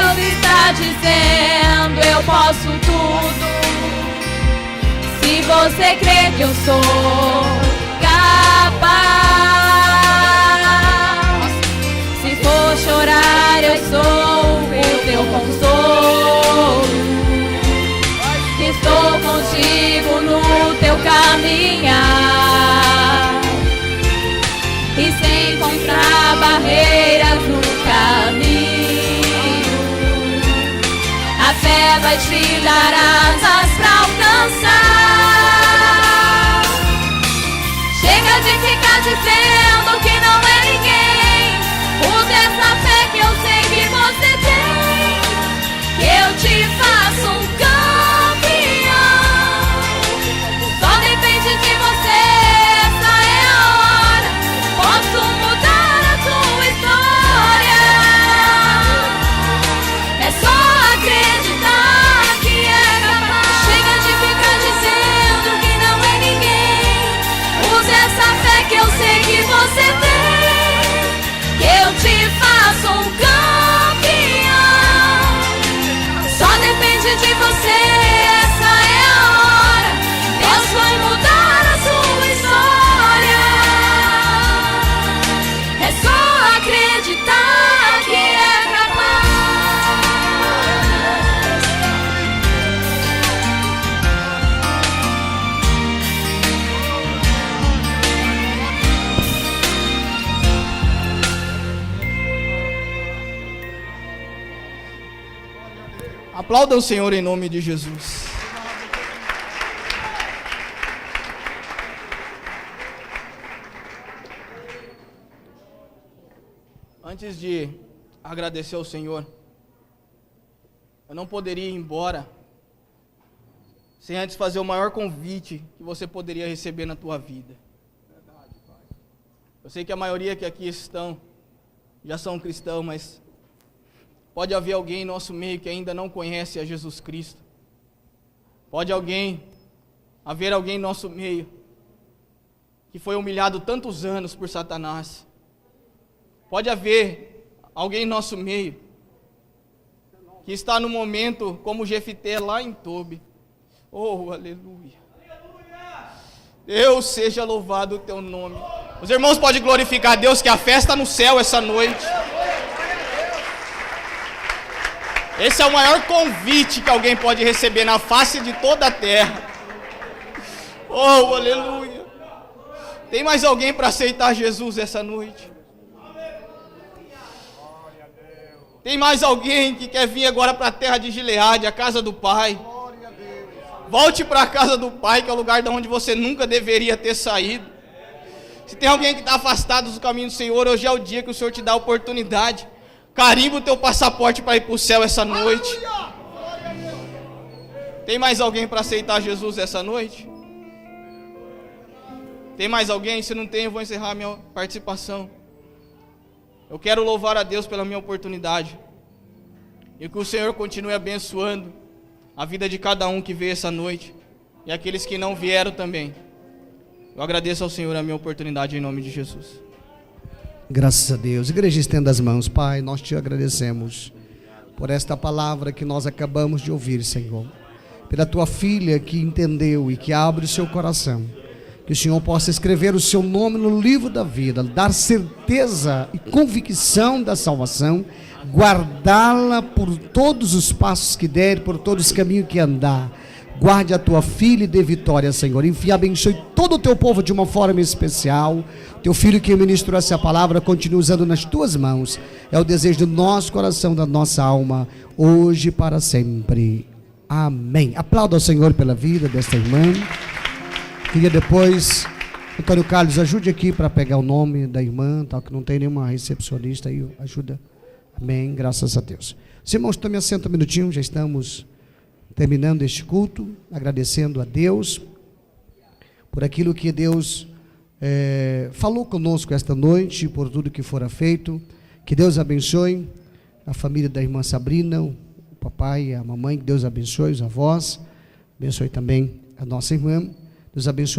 você crê que eu sou capaz. Se for chorar, eu sou o teu consolo. Estou contigo no teu caminhar. E sem encontrar barreiras no caminho, a fé vai te dar asas pra alcançar. Chega de ficar dizendo que não é ninguém. Use essa fé que eu sei que você tem, que eu te faço um campeão. Só depende de você, essa é a hora. Posso mudar a tua história. É só acreditar que é capaz. Chega de ficar dizendo que não é ninguém. Use essa fé que eu sei que você tem, que eu te faço um campeão. Só depende de você, essa é a hora. Deus vai mudar a sua história. É só acreditar que é capaz. Aplauda o Senhor em nome de Jesus. Antes de agradecer ao Senhor, eu não poderia ir embora sem antes fazer o maior convite que você poderia receber na tua vida. Eu sei que a maioria que aqui estão já são cristãos, mas pode haver alguém em nosso meio que ainda não conhece a Jesus Cristo. Pode haver alguém em nosso meio que foi humilhado tantos anos por Satanás. Pode haver alguém em nosso meio que está no momento como Jefité lá em Tobi. Oh, aleluia. Deus seja louvado o teu nome. Os irmãos podem glorificar a Deus, que a festa no céu essa noite. Esse é o maior convite que alguém pode receber na face de toda a terra. Oh, aleluia. Tem mais alguém para aceitar Jesus essa noite? Tem mais alguém que quer vir agora para a terra de Gileade, a casa do Pai? Volte para a casa do Pai, que é o lugar de onde você nunca deveria ter saído. Se tem alguém que está afastado do caminho do Senhor, hoje é o dia que o Senhor te dá a oportunidade. Carimba o teu passaporte para ir para o céu essa noite. Tem mais alguém para aceitar Jesus essa noite? Tem mais alguém? Se não tem, eu vou encerrar a minha participação. Eu quero louvar a Deus pela minha oportunidade. E que o Senhor continue abençoando a vida de cada um que veio essa noite. E aqueles que não vieram também. Eu agradeço ao Senhor a minha oportunidade em nome de Jesus. Graças a Deus. Igreja, estenda as mãos. Pai, nós te agradecemos por esta palavra que nós acabamos de ouvir, Senhor. Pela tua filha que entendeu e que abre o seu coração. Que o Senhor possa escrever o seu nome no livro da vida, dar certeza e convicção da salvação, guardá-la por todos os passos que der, por todos os caminhos que andar. Guarde a tua filha e dê vitória, Senhor. Enfim, abençoe todo o teu povo de uma forma especial. Teu filho que ministrou essa palavra, continue usando nas tuas mãos. É o desejo do nosso coração, da nossa alma, hoje e para sempre. Amém. Aplauda ao Senhor pela vida desta irmã. Queria depois, Antônio Carlos, ajude aqui para pegar o nome da irmã, tal, que não tem nenhuma recepcionista aí, ajuda. Amém, graças a Deus. Os irmãos, tome assento um minutinho, já estamos terminando este culto, agradecendo a Deus por aquilo que Deus falou conosco esta noite, por tudo que fora feito. Que Deus abençoe a família da irmã Sabrina, o papai e a mamãe, que Deus abençoe os avós, abençoe também a nossa irmã, Deus abençoe